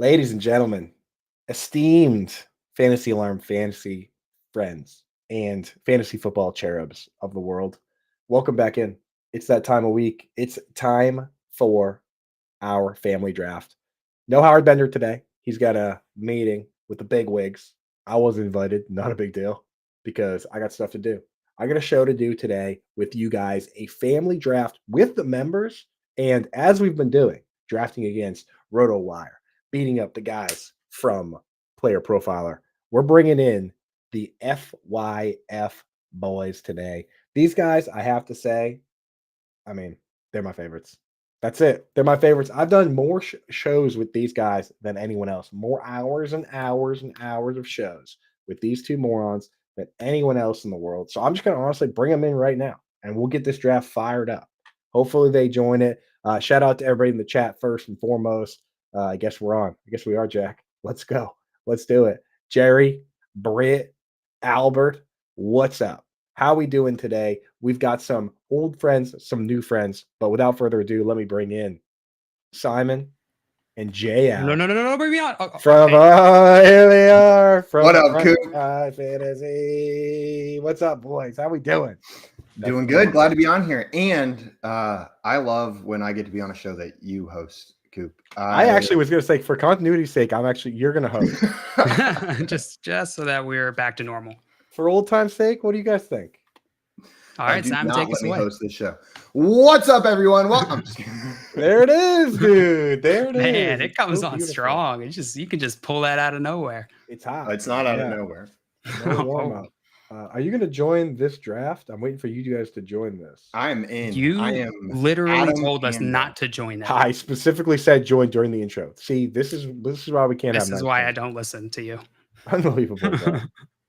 Ladies and gentlemen, esteemed Fantasy Alarm fantasy friends and fantasy football cherubs of the world, welcome back in. It's that time of week. It's time for our family draft. No Howard Bender today. He's got a meeting with the big wigs. I wasn't invited. Not a big deal because I got stuff to do. I got a show to do today with you guys, a family draft with the members. And as we've been doing, drafting against RotoWire, beating up the guys from Player Profiler, we're bringing in the FYF boys today. These guys, I have to say, I mean, they're my favorites. That's it. They're my favorites. I've done more shows with these guys than anyone else. More hours and hours and hours of shows with these two morons than anyone else in the world. So I'm just going to honestly bring them in right now, and we'll get this draft fired up. Hopefully they join it. Shout out to everybody in the chat first and foremost. I guess we're on. I guess we are, Jack. Let's go. Let's do it. Jerry, Britt, Albert, what's up? How we doing today? We've got some old friends, some new friends, but without further ado, let me bring in Simon and JL. No, bring me on. From here they are. From what up, Coop? Fantasy. What's up, boys? How we doing? Doing good. Glad to be on here. And I love when I get to be on a show that you host, Coop. I actually was going to say, for continuity's sake, you're going to host. just so that we're back to normal. For old time's sake, what do you guys think? All right, Simon, take us away. Host this show. What's up, everyone? Welcome. There it is, dude. There it is. Man, it comes on strong. You can just pull that out of nowhere. It's hot. It's not out of nowhere. No warm up. Are you going to join this draft? I'm waiting for you guys to join this. I'm in. I am literally told us not to join that. I specifically said join during the intro. See, this is why we can't have. This is why I don't listen to you. Unbelievable, bro.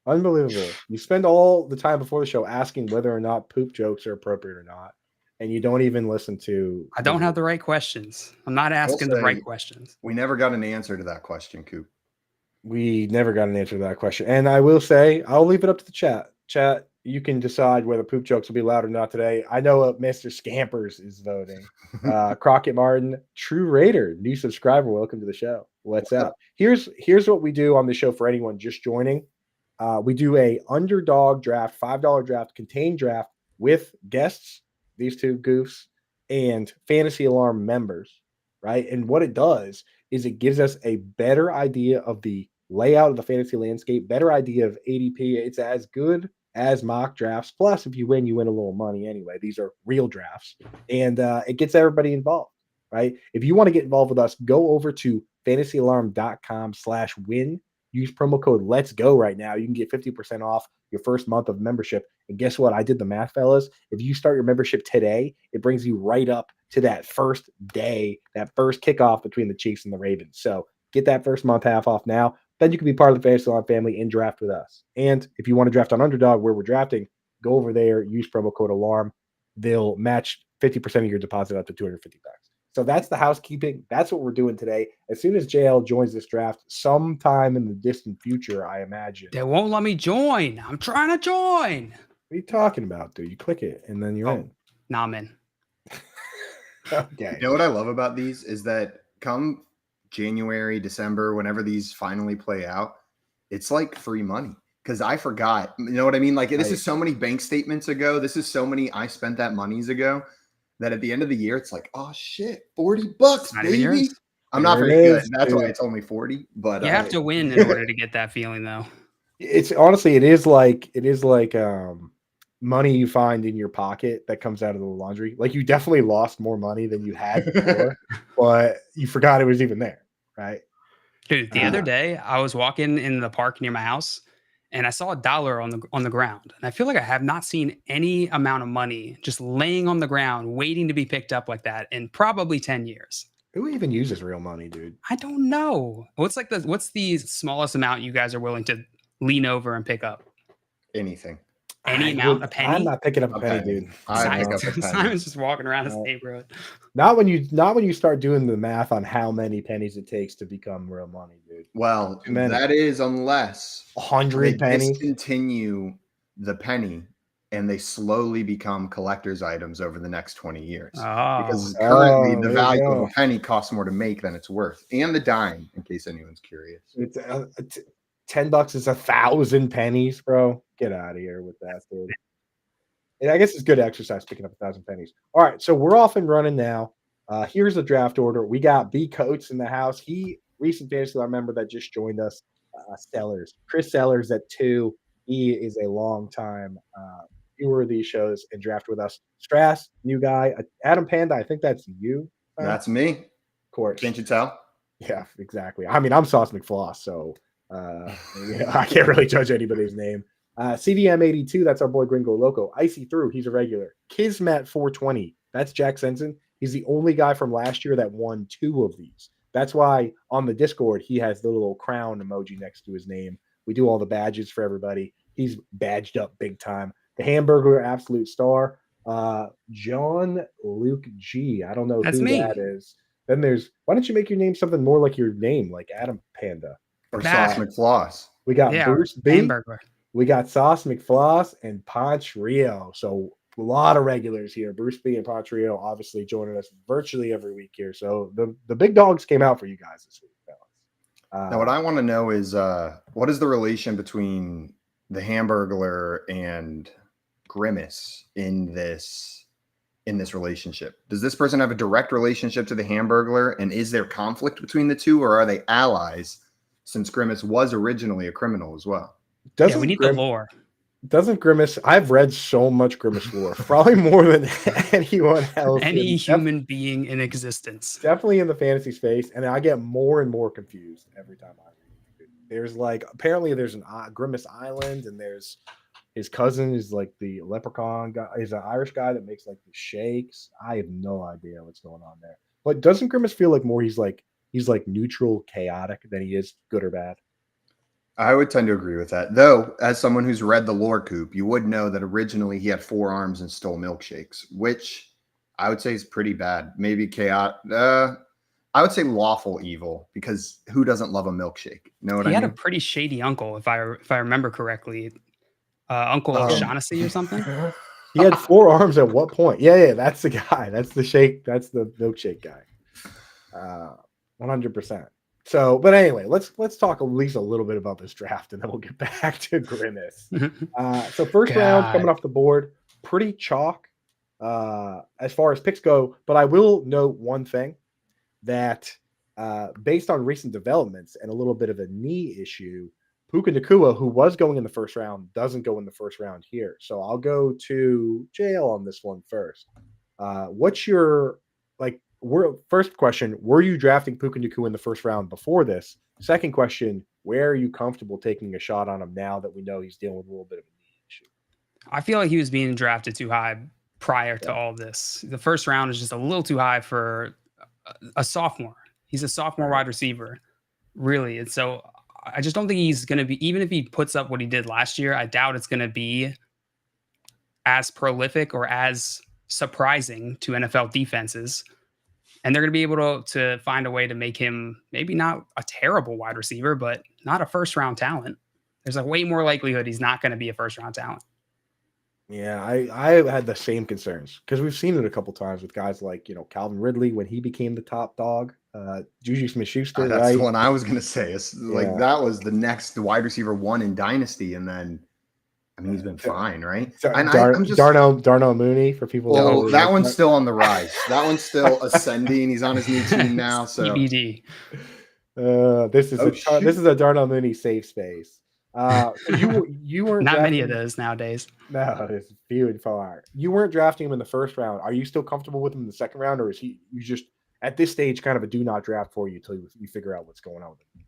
Unbelievable. You spend all the time before the show asking whether or not poop jokes are appropriate or not, and you don't even listen to. I don't have the right questions. I'm not asking the right questions. We never got an answer to that question, Coop. We never got an answer to that question. And I will say, I'll leave it up to the chat. Chat, you can decide whether poop jokes will be allowed or not today. I know Mr. Scampers is voting. Crockett Martin, True Raider, new subscriber. Welcome to the show. What's up? Here's what we do on the show for anyone just joining. We do a Underdog draft, $5 draft, contained draft with guests, these two goofs, and Fantasy Alarm members, right? And what it does is it gives us a better idea of the layout of the fantasy landscape, better idea of ADP. It's as good as mock drafts. Plus, if you win a little money anyway. These are real drafts. And it gets everybody involved, right? If you want to get involved with us, go over to fantasyalarm.com/win. Use promo code Let's Go right now. You can get 50% off your first month of membership. And guess what? I did the math, fellas. If you start your membership today, it brings you right up to that first day, that first kickoff between the Chiefs and the Ravens. So get that first month half off now. Then you can be part of the Fantasy Alarm family and draft with us. And if you want to draft on Underdog, where we're drafting, go over there, use promo code ALARM. They'll match 50% of your deposit up to $250. So that's the housekeeping. That's what we're doing today. As soon as JL joins this draft, sometime in the distant future, I imagine. They won't let me join. I'm trying to join. What are you talking about, dude? You click it, and then you're in. Nah, I'm in. Okay. You know what I love about these is that come January, December, whenever these finally play out, it's like free money. Because I forgot. You know what I mean? Like, this is so many bank statements ago. This is so many I spent that monies ago. That at the end of the year, it's like, oh shit, $40, baby. I'm not very good. That's why it's only 40. But you have to win in order to get that feeling, though. It's honestly, it is like money you find in your pocket that comes out of the laundry. Like, you definitely lost more money than you had before, but you forgot it was even there, right? Dude, the other day I was walking in the park near my house. And I saw $1 on the ground. And I feel like I have not seen any amount of money just laying on the ground, waiting to be picked up like that in probably 10 years. Who even uses real money, dude? I don't know. What's the smallest amount you guys are willing to lean over and pick up? Anything. Any amount, a penny? I'm not picking up a penny, dude. Simon's just walking around his neighborhood. Not when you start doing the math on how many pennies it takes to become real money, dude. Well, that is unless 100 pennies discontinue the penny and they slowly become collector's items over the next 20 years. Oh, Because currently the there you value of go. a penny costs more to make than it's worth. And the dime, in case anyone's curious. It's $10 is 1,000 pennies, bro. Get out of here with that, dude. And I guess it's good exercise picking up 1,000 pennies. All right, so we're off and running now. Here's the draft order. We got B Coates in the house. He recent fantasy member that just joined us. Sellers, Chris Sellers at 2. He is a long time viewer of these shows and draft with us. Strass, new guy. Adam Panda, I think that's you. That's me. Of course. Can't you tell? Yeah, exactly. I mean, I'm Sauce McFloss, so I can't really judge anybody's name. CDM82, that's our boy Gringo Loco. Icy Through, he's a regular. Kismet 420, that's Jack Sensen. He's the only guy from last year that won 2 of these. That's why on the Discord, he has the little crown emoji next to his name. We do all the badges for everybody. He's badged up big time. The Hamburger Absolute Star, John Luke G. I don't know That's who me. that is. Then there's, why don't you make your name something more like your name, like Adam Panda? Or Sauce McFloss. We got Bruce B. Hamburger. We got Sauce McFloss and Ponch Rio. So a lot of regulars here. Bruce B and Ponch Rio obviously joining us virtually every week here. So the big dogs came out for you guys this week, fellas. Now, what I want to know is what is the relation between the Hamburglar and Grimace in this relationship? Does this person have a direct relationship to the Hamburglar, and is there conflict between the two, or are they allies since Grimace was originally a criminal as well? We need the lore. Doesn't Grimace, I've read so much Grimace lore, probably more than anyone else. Any human being in existence. Definitely in the fantasy space, and I get more and more confused every time I read it. There's like, apparently there's an Grimace Island, and there's his cousin is like the leprechaun guy. He's an Irish guy that makes like the shakes. I have no idea what's going on there. But doesn't Grimace feel like more he's like neutral, chaotic than he is good or bad? I would tend to agree with that. Though, as someone who's read the lore coop, you would know that originally he had 4 arms and stole milkshakes, which I would say is pretty bad. Maybe chaotic. I would say lawful evil, because who doesn't love a milkshake? Know what I mean? He had a pretty shady uncle, if I remember correctly. Uncle O'Shaughnessy or something. He had 4 arms at what point? Yeah, that's the guy. That's the shake. That's the milkshake guy. 100%. So, but anyway, let's talk at least a little bit about this draft, and then we'll get back to Grimace. So first round coming off the board, pretty chalk as far as picks go. But I will note one thing, that based on recent developments and a little bit of a knee issue, Puka Nacua, who was going in the first round, doesn't go in the first round here. So I'll go to JL on this one first. What's your first question, were you drafting Puka Nacua in the first round before this? Second question, where are you comfortable taking a shot on him now that we know he's dealing with a little bit of a knee issue? I feel like he was being drafted too high prior to all this. The first round is just a little too high for a sophomore. He's a sophomore wide receiver, really. And so I just don't think he's going to be, even if he puts up what he did last year, I doubt it's going to be as prolific or as surprising to NFL defenses. And they're going to be able to find a way to make him maybe not a terrible wide receiver, but not a first-round talent. There's a way more likelihood he's not going to be a first-round talent. Yeah, I had the same concerns, because we've seen it a couple times with guys like, Calvin Ridley when he became the top dog. Juju Smith-Schuster, that's the one I was going to say. It's like that was the next wide receiver 1 in Dynasty, and then I mean, he's been fine, right? I'm just Darnell Mooney for people. Well, that one's still on the rise. That one's still ascending. He's on his new team now. So CBD. This is a Darnell Mooney safe space. You weren't not many of those nowadays. No, it's few and far. You weren't drafting him in the first round. Are you still comfortable with him in the second round, or is you just at this stage kind of a do not draft for you until you figure out what's going on with him?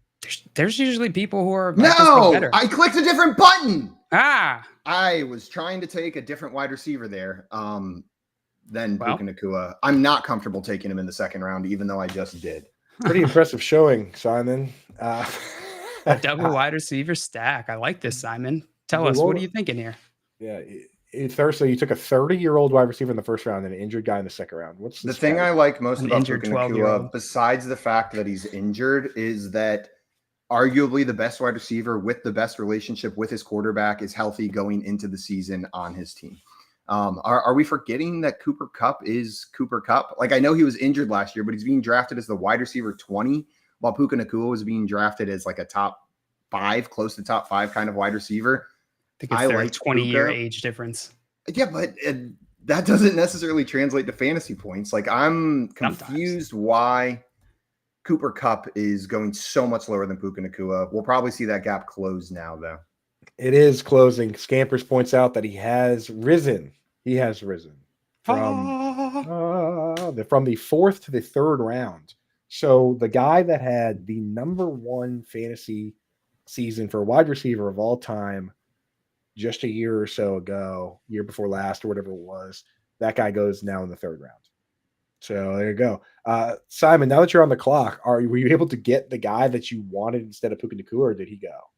There's usually people who are no. I clicked a different button. I was trying to take a different wide receiver there. Than Puka Nacua. I'm not comfortable taking him in the second round, even though I just did. Pretty impressive showing, Simon. A double wide receiver stack. I like this, Simon. Tell us, what are you thinking here? Yeah, so you took a 30-year-old wide receiver in the first round and an injured guy in the second round. What's the thing I like most about Puka Nacua, besides the fact that he's injured, is that arguably the best wide receiver with the best relationship with his quarterback is healthy going into the season on his team. Are we forgetting that Cooper Kupp is Cooper Kupp? Like, I know he was injured last year, but he's being drafted as the wide receiver 20, while Puka Nacua was being drafted as like a top 5, close to top 5 kind of wide receiver. I think it's their 20-year age difference. Yeah, but that doesn't necessarily translate to fantasy points. Like, I'm confused why Cooper Kupp is going so much lower than Puka Nacua. We'll probably see that gap close now, though. It is closing. Scampers points out that he has risen. He has risen from the 4th to the 3rd round. So the guy that had the number 1 fantasy season for a wide receiver of all time just a year or so ago, year before last or whatever it was, that guy goes now in the 3rd round. So there you go. Simon, now that you're on the clock, were you able to get the guy that you wanted instead of Puka Nacua, or did he go?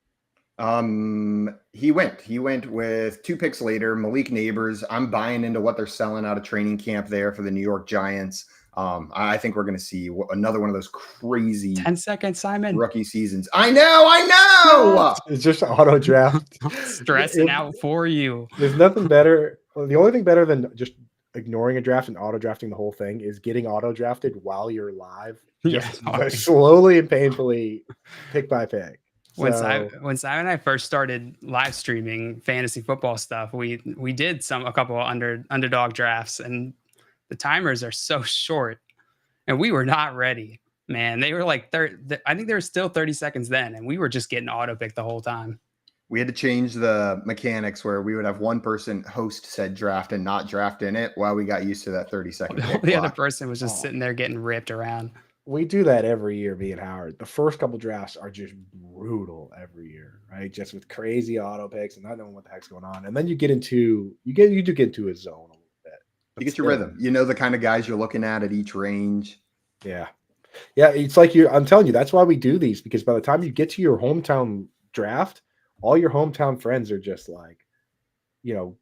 He went with 2 picks later, Malik Neighbors. I'm buying into what they're selling out of training camp there for the New York Giants. I think we're going to see another one of those crazy 10 seconds, Simon. Rookie seasons. I know. It's just auto draft. Stressing out for you. There's nothing better. Well, the only thing better than just ignoring a draft and auto drafting the whole thing is getting auto drafted while you're live. Just slowly and painfully, pick by pick. When Simon and I first started live streaming fantasy football stuff, we did a couple of underdog drafts, and the timers are so short, and we were not ready. Man, they were like I think there were still 30 seconds then, and we were just getting auto picked the whole time. We had to change the mechanics where we would have one person host said draft and not draft in it while we got used to that 30-second the other person was just sitting there getting ripped around. We do that every year, me and Howard. The first couple drafts are just brutal every year, right? Just with crazy auto picks and not knowing what the heck's going on. And then you do get into a zone a little bit. You get your rhythm. You know the kind of guys you're looking at each range. Yeah. Yeah, it's like I'm telling you, that's why we do these, because by the time you get to your hometown draft, all your hometown friends are just like,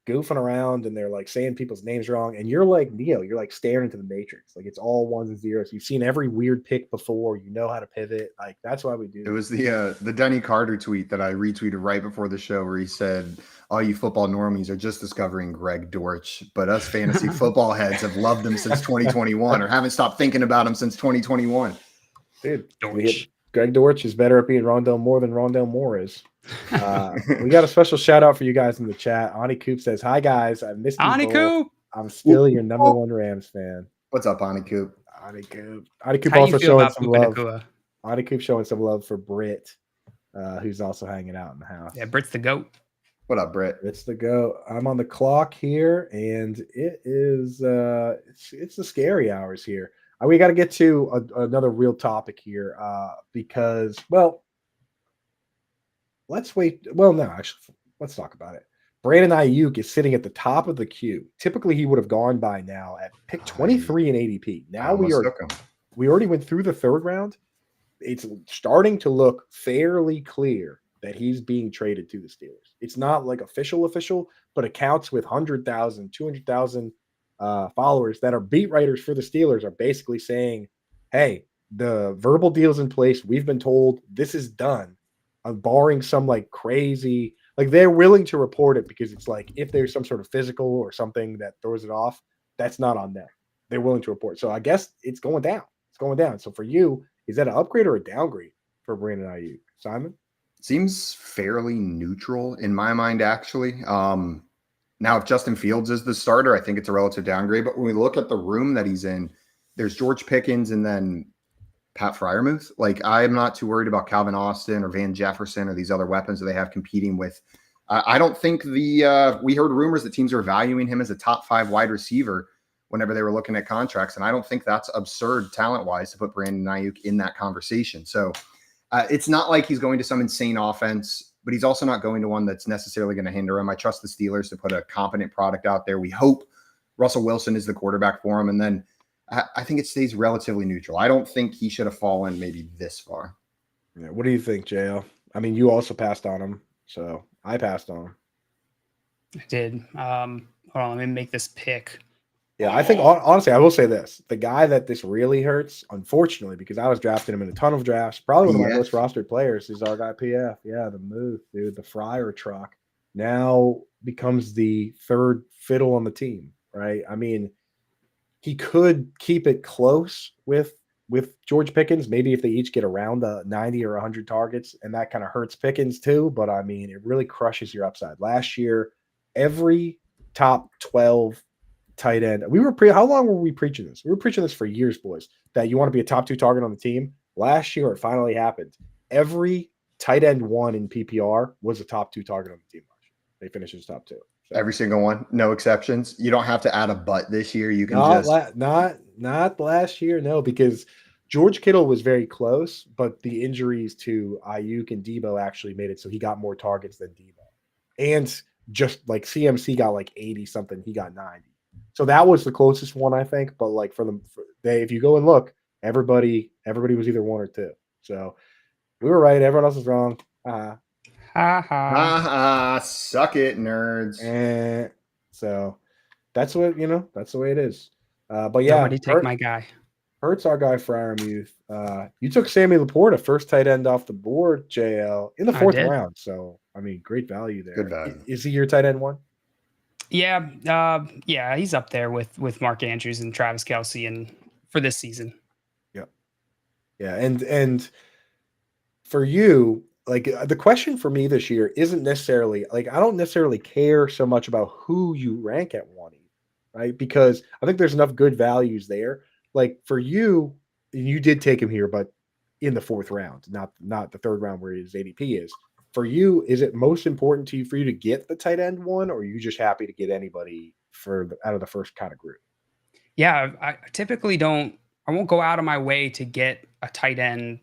goofing around, and they're like saying people's names wrong. And you're like Neo, you're like staring into the matrix. Like, it's all 1s and 0s. You've seen every weird pick before. You know how to pivot. Like, that's why we do. It was the Denny Carter tweet that I retweeted right before the show where he said, all you football normies are just discovering Greg Dortch, but us fantasy football heads have loved him since 2021 or haven't stopped thinking about him since 2021. Dude, Greg Dortch is better at being Rondell Moore than Rondell Moore is. We got a special shout out for you guys in the chat. Ani Coop says, "Hi guys, I missed you. Ani Coop, I'm still your number 1 Rams fan." What's up, Ani Coop? Ani Coop also showing some love. Ani Coop showing some love for Britt, who's also hanging out in the house. Yeah, Britt's the GOAT. What up, Britt? It's the GOAT. I'm on the clock here, and it is it's the scary hours here. We got to get to another real topic here, because, well, let's wait. Well, no, actually, let's talk about it. Brandon Ayuk is sitting at the top of the queue. Typically, he would have gone by now at pick 23 in ADP. Now we already went through the 3rd round. It's starting to look fairly clear that he's being traded to the Steelers. It's not like official, but accounts with 100,000, 200,000 followers that are beat writers for the Steelers are basically saying, hey, the verbal deal's in place. We've been told this is done. Barring some like crazy, like, they're willing to report it because it's like, if there's some sort of physical or something that throws it off, that's not on them. They're willing to report. So I guess it's going down. It's going down. So for you, is that an upgrade or a downgrade for Brandon Ayuk? Simon? Seems fairly neutral in my mind, actually. Now, if Justin Fields is the starter, I think it's a relative downgrade. But when we look at the room that he's in, there's George Pickens and then Pat Freiermuth. Like, I'm not too worried about Calvin Austin or Van Jefferson or these other weapons that they have competing with. I don't think we heard rumors that teams are valuing him as a top 5 wide receiver whenever they were looking at contracts. And I don't think that's absurd talent-wise to put Brandon Ayuk in that conversation. So it's not like he's going to some insane offense, but he's also not going to one that's necessarily going to hinder him. I trust the Steelers to put a competent product out there. We hope Russell Wilson is the quarterback for him. And then I think it stays relatively neutral. I don't think he should have fallen maybe this far. Yeah. What do you think, JL? I mean, you also passed on him, so I passed on him. I did. Hold on, let me make this pick. Yeah, I think honestly, I will say this: the guy that this really hurts, unfortunately, because I was drafting him in a ton of drafts, probably one of my most PF. rostered players is our guy PF. Yeah, the move, dude, the fryer truck now becomes the third fiddle on the team, right? I mean, he could keep it close with George Pickens, maybe if they each get around 90 or 100 targets, and that kind of hurts Pickens too. But I mean, it really crushes your upside. Last year, every top 12 tight end. How long were we preaching this? We were preaching this for years, boys, that you want to be a top 2 target on the team. Last year, it finally happened. Every tight end one in PPR was a top 2 target on the team last year. They finished as top 2. So, Every single one, no exceptions. You don't have to add a but this year. You can not last year, no, because George Kittle was very close, but the injuries to Ayuk and Debo actually made it so he got more targets than Debo. And just like CMC got like 80 something, he got 90. So that was the closest one, I think. But like if you go and look, everybody was either 1 or 2. So we were right. Everyone else was wrong. Ha ha. Suck it, nerds. And so that's what that's the way it is. But yeah, Nobody take my guy. Hurts our guy Fryermuth. You took Sammy Laporta, first tight end off the board, JL, in the 4th round. So I mean, great value there. Good value. Is he your tight end one? Yeah, yeah, he's up there with Mark Andrews and Travis Kelce, and for this season. Yeah, and for you, like the question for me this year isn't necessarily like I don't necessarily care so much about who you rank at 1, right? Because I think there's enough good values there. Like for you, you did take him here, but in the 4th round, not the 3rd round where his ADP is. For you, is it most important to you for you to get the tight end one, or are you just happy to get anybody out of the first kind of group? Yeah, I typically don't. I won't go out of my way to get a tight end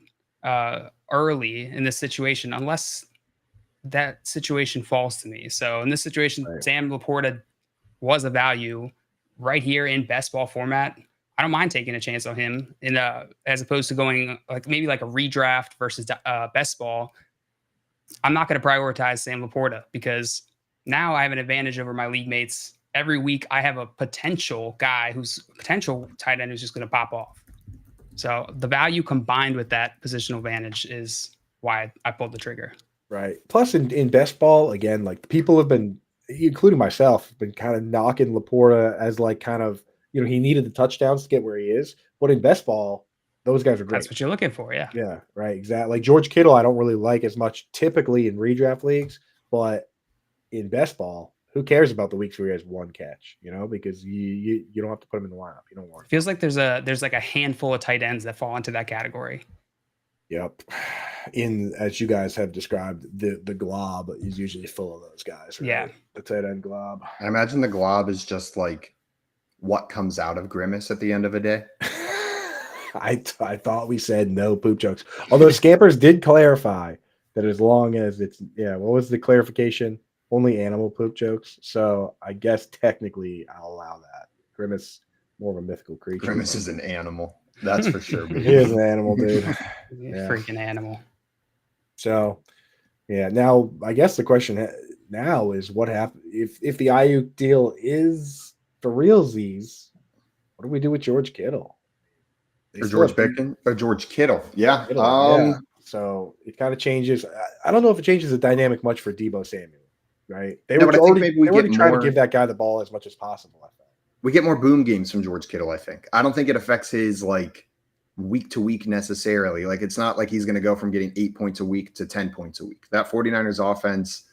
early in this situation unless that situation falls to me. So in this situation, Right. Sam Laporta was a value right here in best ball format. I don't mind taking a chance on him as opposed to going maybe like a redraft versus best ball. I'm not going to prioritize Sam Laporta because now I have an advantage over my league mates. Every week I have a potential guy who's potential tight end who's just going to pop off. So the value combined with that positional advantage is why I pulled the trigger. Right. Plus in best ball, again, like people have been, including myself, been kind of knocking Laporta as like kind of, he needed the touchdowns to get where he is. But in best ball, those guys are great. That's what you're looking for, yeah. Yeah, right. Exactly. Like George Kittle, I don't really like as much typically in redraft leagues, but in best ball, who cares about the weeks where he has 1 catch, because you don't have to put him in the lineup. You don't want Feels like there's like a handful of tight ends that fall into that category. Yep. As you guys have described, the glob is usually full of those guys, right? Yeah. The tight end glob. I imagine the glob is just like what comes out of Grimace at the end of a day. I thought we said no poop jokes. Although Scampers did clarify that as long as it's what was the clarification? Only animal poop jokes. So I guess technically I'll allow that. Grimace, more of a mythical creature. Grimace is an animal. That's for sure. He is an animal, dude. Freaking animal. So, now I guess the question now is what happens if the Ayuk deal is for realsies? What do we do with George Kittle? Or George Pickens or George Kittle? Yeah. Yeah. So it kind of changes. I don't know if it changes the dynamic much for Debo Samuel, right? They were already trying to give that guy the ball as much as possible. I think we get more boom games from George Kittle. I think. I don't think it affects his week to week necessarily. Like it's not like he's going to go from getting 8 points a week to 10 points a week. That 49ers offense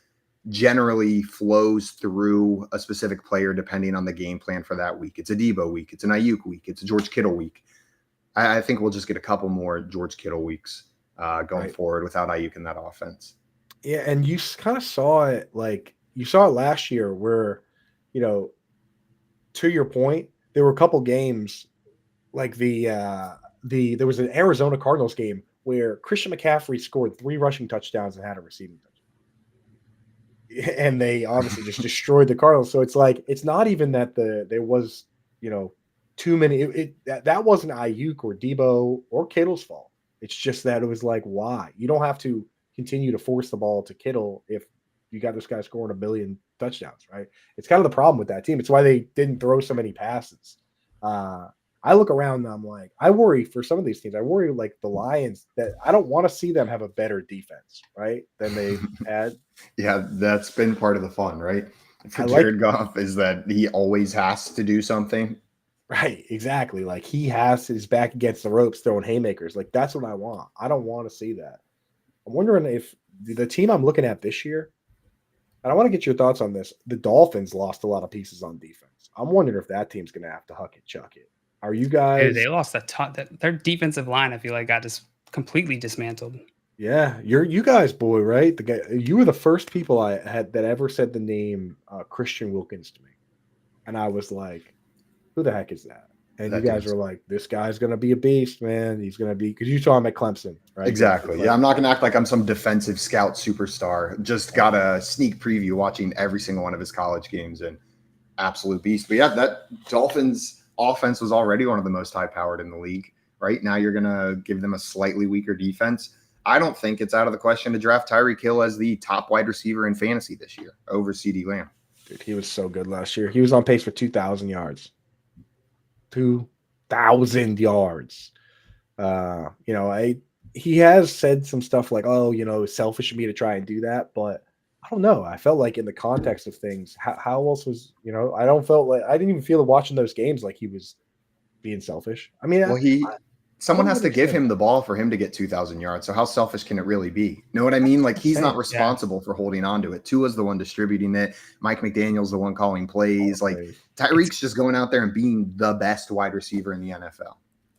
generally flows through a specific player depending on the game plan for that week. It's a Debo week. It's an Ayuk week. It's a George Kittle week. I think we'll just get a couple more George Kittle weeks going forward without Ayuk in that offense. Yeah, and you kind of saw it you saw it last year where, to your point, there were a couple games like there was an Arizona Cardinals game where Christian McCaffrey scored 3 rushing touchdowns and had a receiving touchdown. And they obviously just destroyed the Cardinals. So it's like it's not even that there was, too many. That wasn't Ayuk or Debo or Kittle's fault. It's just that it was like, why? You don't have to continue to force the ball to Kittle if you got this guy scoring 1 billion touchdowns, right? It's kind of the problem with that team. It's why they didn't throw so many passes. I look around and I'm like, I worry for some of these teams. I worry like the Lions that I don't want to see them have a better defense, right, than they've had. Yeah, that's been part of the fun, right? For Jared Goff is that he always has to do something. Right, exactly. Like he has his back against the ropes throwing haymakers. Like that's what I want. I don't want to see that. I'm wondering if the team I'm looking at this year, and I want to get your thoughts on this. The Dolphins lost a lot of pieces on defense. I'm wondering if that team's going to have to huck it, chuck it. Are you guys? Dude, they lost a ton. Their defensive line, I feel like, got just completely dismantled. Yeah, you guys, boy, right? The guy, you were the first people I had that ever said the name Christian Wilkins to me, and I was like, "Who the heck is that?" And you guys were like, "This guy's gonna be a beast, man. He's gonna be," because you saw him at Clemson, right? Exactly. Yeah, I'm not gonna act like I'm some defensive scout superstar. Just got a sneak preview watching every single one of his college games, and absolute beast. But yeah, that Dolphins offense was already one of the most high-powered in the league. Right now, you're gonna give them a slightly weaker defense. I don't think it's out of the question to draft Tyreek Hill as the top wide receiver in fantasy this year over CeeDee Lamb. Dude, he was so good last year. He was on pace for 2,000 yards. 2,000 yards. He has said some stuff like, "Oh, it's selfish of me to try and do that," but I don't know. I felt like in the context of things, how else was I didn't even feel watching those games like he was being selfish. I mean, someone has to give him the ball for him to get 2,000 yards. So how selfish can it really be? You know what I mean? Like he's not responsible for holding on to it. Tua's the one distributing it. Mike McDaniel's the one calling plays. Like Tyreek's just going out there and being the best wide receiver in the NFL.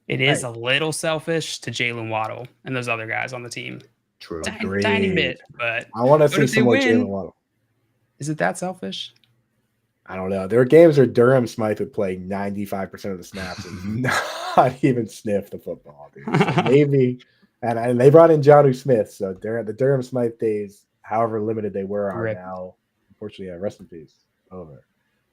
It is a little selfish to Jalen Waddle and those other guys on the team. True. Tiny bit, but I want to see some more Jalen Waddle. Is it that selfish? I don't know. There are games where Durham Smythe would play 95% of the snaps and not even sniff the football, dude. So maybe, and they brought in Jonnu Smith, so the Durham Smythe days, however limited they were, are now, unfortunately, rest in peace, over.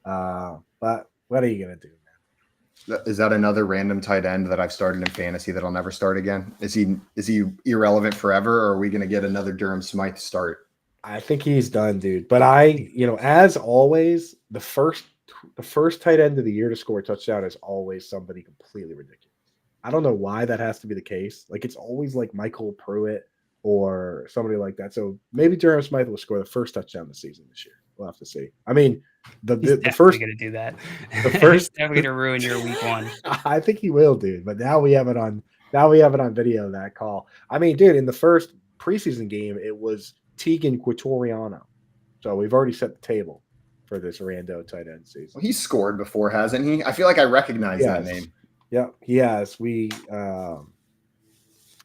But what are you gonna do, man? Is that another random tight end that I've started in fantasy that I'll never start again? Is he irrelevant forever, or are we gonna get another Durham Smythe start? I think he's done, dude. But as always, the first tight end of the year to score a touchdown is always somebody completely ridiculous. I don't know why that has to be the case. Like it's always like Michael Pruitt or somebody like that. So maybe Durham Smythe will score the first touchdown of the season this year. We'll have to see. I mean, the first going to do that. The first definitely going to ruin your week one. I think he will, dude. But now we have it on. Now we have it on video. That call. I mean, dude, in the first preseason game, it was Tegan Quatoriano. So we've already set the table for this rando tight end season. Well, he's scored before, hasn't he? I feel like I recognize that name. Yeah, he has. I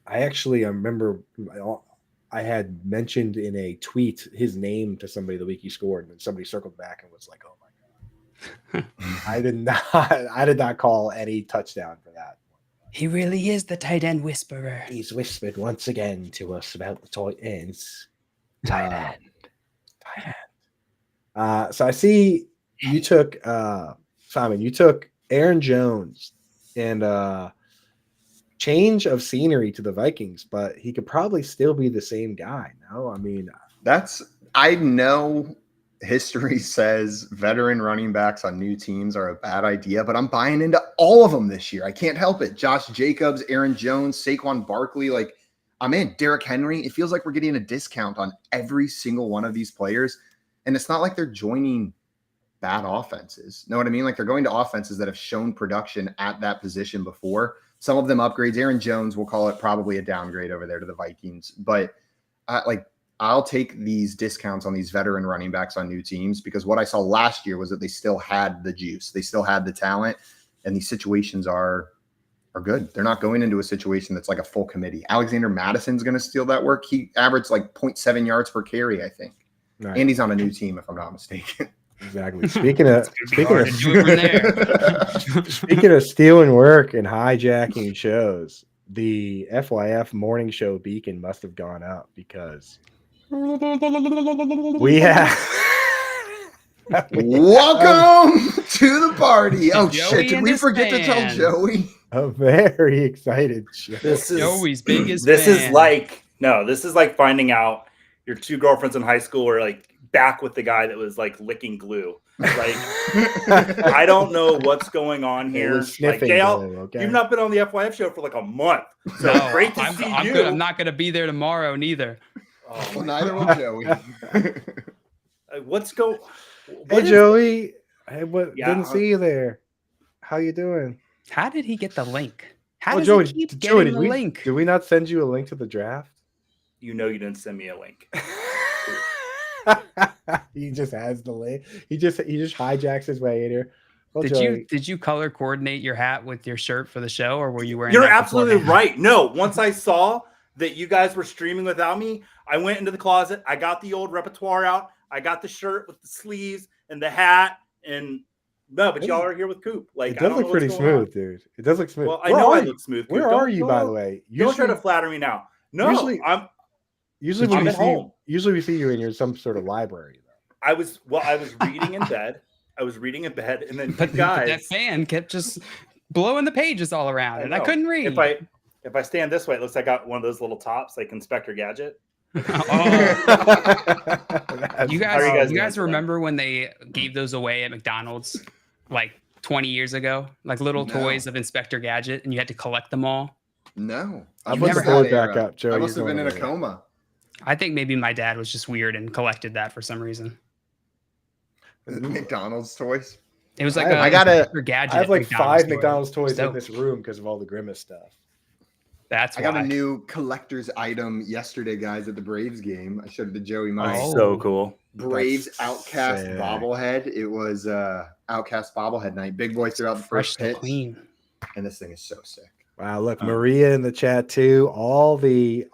remember I had mentioned in a tweet his name to somebody the week he scored, and somebody circled back and was like, "Oh my god." I did not call any touchdown for that. He really is the tight end whisperer. He's whispered once again to us about the tight ends. Tight end. So I see you took Simon. You took Aaron Jones and change of scenery to the Vikings, but he could probably still be the same guy. No, I mean I know history says veteran running backs on new teams are a bad idea, but I'm buying into all of them this year. I can't help it. Josh Jacobs, Aaron Jones, Saquon Barkley, like I'm in. Derrick Henry. It feels like we're getting a discount on every single one of these players. And it's not like they're joining bad offenses. Know what I mean? Like they're going to offenses that have shown production at that position before. Some of them upgrades. Aaron Jones, we'll call it probably a downgrade over there to the Vikings. But I'll take these discounts on these veteran running backs on new teams because what I saw last year was that they still had the juice. They still had the talent. And these situations are good. They're not going into a situation that's like a full committee. Alexander Madison's going to steal that work. He averaged like 0.7 yards per carry, I think. Right. And he's on a new team, if I'm not mistaken. Exactly. Speaking of stealing work and hijacking shows, the FYF morning show beacon must have gone up because we have welcome to the party. Oh shit! Did we forget to tell Joey? A very excited show. This is Joey's biggest. This is like finding out your two girlfriends in high school are like back with the guy that was like licking glue. Like, I don't know what's going on here. was sniffing JL, glue, okay? you've not been on the FYF show for like a month. So No, great to I'm see good. you. I'm not going to be there tomorrow neither. Oh, Well, neither will Joey. what's going? Hey, Joey. Hey, what? Yeah, Didn't see you there. How you doing? How did he get the link? How Oh, does Joey, he keep Joey, getting the link? Did we not send you a link to the draft? You know you didn't send me a link. He just has the link. He just hijacks his way in here. Well, Did you color coordinate your hat with your shirt for the show, or were you wearing? You're that absolutely beforehand? right. No, once I saw that you guys were streaming without me, I went into the closet. I got the old repertoire out. I got the shirt with the sleeves and the hat. And no, but y'all are here with Coop. Like, it does look pretty smooth, dude. It does look smooth. Well, I know I look smooth. Coop. Where are you, by the way? Don't try to flatter me now. No, usually when I'm we at see home. Usually we see you in some sort of library. I was reading in bed. And then But that fan kept just blowing the pages all around, and I couldn't read. If I stand this way, it looks like I got one of those little tops, like Inspector Gadget. You guys remember when they gave those away at McDonald's like 20 years ago, like little toys of Inspector Gadget, and you had to collect them all? No, I put the board back up, Joe. I must have been in a coma. I think maybe my dad was just weird and collected that for some reason. McDonald's toys. It was like gadget. I have like 5 McDonald's toys in this room because of all the Grimace stuff. That's I got a new collector's item yesterday, guys, at the Braves game. I showed it to Joey. So cool. Braves Outcast bobblehead. It was Outcast bobblehead night. Big boy threw out the first pitch. Clean. And this thing is so sick. Wow, look, Maria in the chat too. All the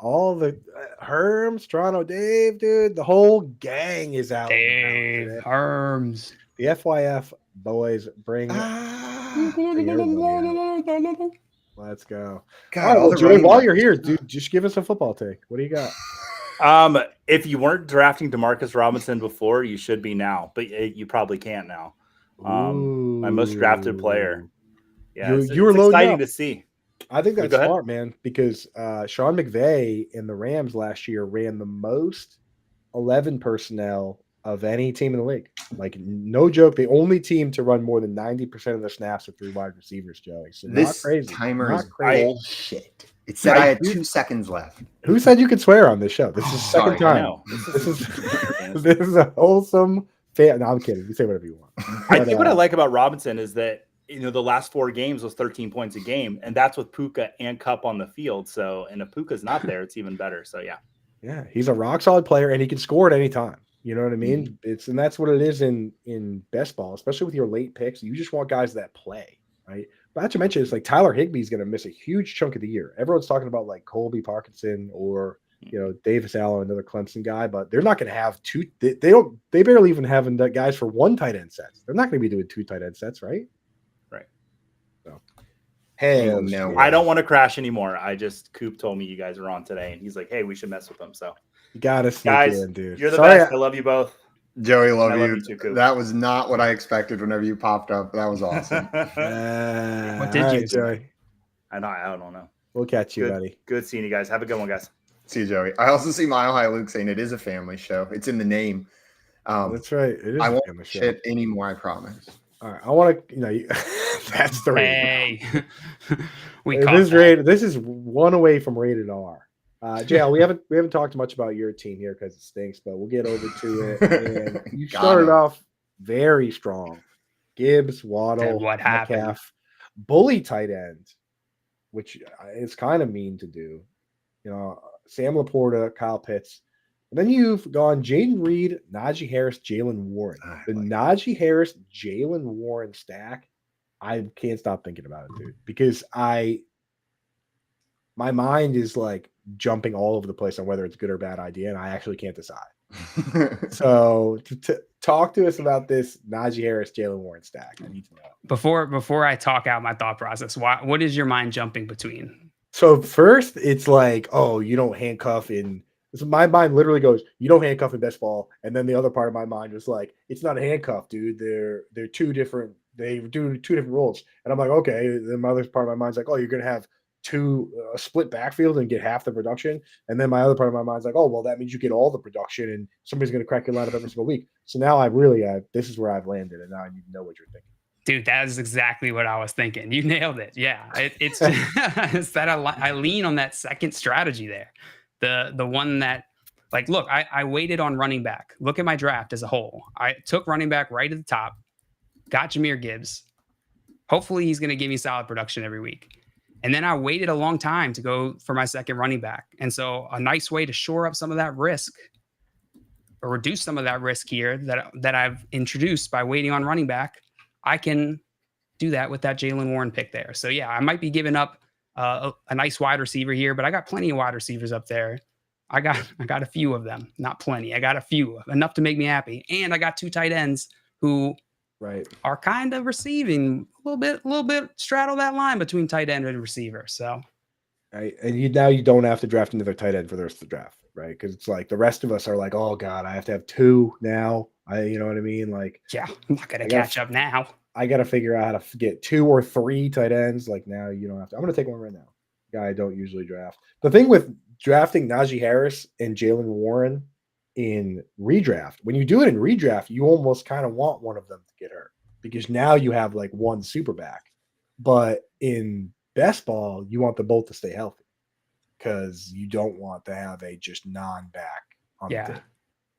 Herms, Toronto Dave, dude. The whole gang is out. Dave, Herms. The FYF boys bring. Let's go. God, all right, Joey, while you're here, dude, just give us a football take. What do you got? If you weren't drafting Demarcus Robinson before, you should be now, but you probably can't now. My most drafted player. Yeah, it's exciting to see. I think that's smart, man, because Sean McVay in the Rams last year ran the most 11 personnel of any team in the league. Like, no joke, the only team to run more than 90% of their snaps with 3 wide receivers, Joey. So this not crazy. Timer is bullshit. It said I had 2 seconds left. Who said you could swear on this show? This is the second time. This is a wholesome fan. No, I'm kidding. You say whatever you want. I think what I like about Robinson is that, the last 4 games was 13 points a game, and that's with Puka and Cup on the field. So, and if Puka's not there, it's even better. So, yeah. Yeah, he's a rock solid player, and he can score at any time. You know what I mean? And that's what it is in best ball, especially with your late picks. You just want guys that play, right? But not to mention, it's like Tyler Higbee's going to miss a huge chunk of the year. Everyone's talking about like Colby Parkinson or Davis Allen, another Clemson guy, but they're not going to have 2. They barely even have guys for 1 tight end sets. They're not going to be doing 2 tight end sets, right? Right. So, hey, no, I don't want to crash anymore. Coop told me you guys are on today, and he's like, "Hey, we should mess with them." So. You gotta sneak guys, in, dude. You're the best. I love you both. Joey, love you too, Coop. That was not what I expected whenever you popped up. That was awesome. What did you, Joey? I don't know. We'll catch you, buddy. Good seeing you guys. Have a good one, guys. See you, Joey. I also see Mile High Luke saying it is a family show. It's in the name. That's right. It is I won't shit anymore, I promise. All right. I want to, that's the rating. Hey. This is one away from rated R. JL, we haven't talked much about your team here because it stinks, but we'll get over to it. And you started off very strong. Gibbs, Waddle, Metcalf, bully tight end, which is kind of mean to do. Sam Laporta, Kyle Pitts. And then you've gone Jaden Reed, Najee Harris, Jalen Warren. Najee Harris, Jalen Warren stack, I can't stop thinking about it, dude, because my mind is like jumping all over the place on whether it's a good or bad idea, and I actually can't decide. So talk to us about this Najee Harris, Jalen Warren stack. I need to know. Before I talk out my thought process, what is your mind jumping between? So first, it's like, oh, you don't handcuff in. So my mind literally goes, you don't handcuff in best ball, and then the other part of my mind was like, it's not a handcuff, dude. They're 2 different. They do 2 different roles, and I'm like, okay. Then my other part of my mind's like, oh, you're gonna have a split backfield and get half the production. And then my other part of my mind is like, oh, well, that means you get all the production and somebody's going to crack your lineup every single week. So now this is where I've landed, and now I need to know what you're thinking. Dude, that is exactly what I was thinking. You nailed it. Yeah, it's it's that I lean on that second strategy there, the one that, like, look, I waited on running back. Look at my draft as a whole. I took running back right at the top, got Jahmyr Gibbs. Hopefully, he's going to give me solid production every week. And then I waited a long time to go for my second running back. And so a nice way to shore up some of that risk or reduce some of that risk here that I've introduced by waiting on running back, I can do that with that Jaylen Warren pick there. So yeah, I might be giving up a nice wide receiver here, but I got plenty of wide receivers up there. I got a few of them, not plenty. I got a few, enough to make me happy. And I got 2 tight ends who are kind of receiving a little bit straddle that line between tight end and receiver. So right. And now you don't have to draft another tight end for the rest of the draft, right? Because it's like the rest of us are like, oh God, I have to have 2 now. You know what I mean? Like, yeah, I'm not gonna catch up now. I got to figure out how to get 2 or 3 tight ends. Like now you don't have to. I'm going to take one right now. Guy I don't usually draft. The thing with drafting Najee Harris and Jaylen Warren in redraft, when you do it in redraft, you almost kind of want one of them to get hurt because now you have like one super back. But in best ball, you want them both to stay healthy because you don't want to have a just non-back on the team.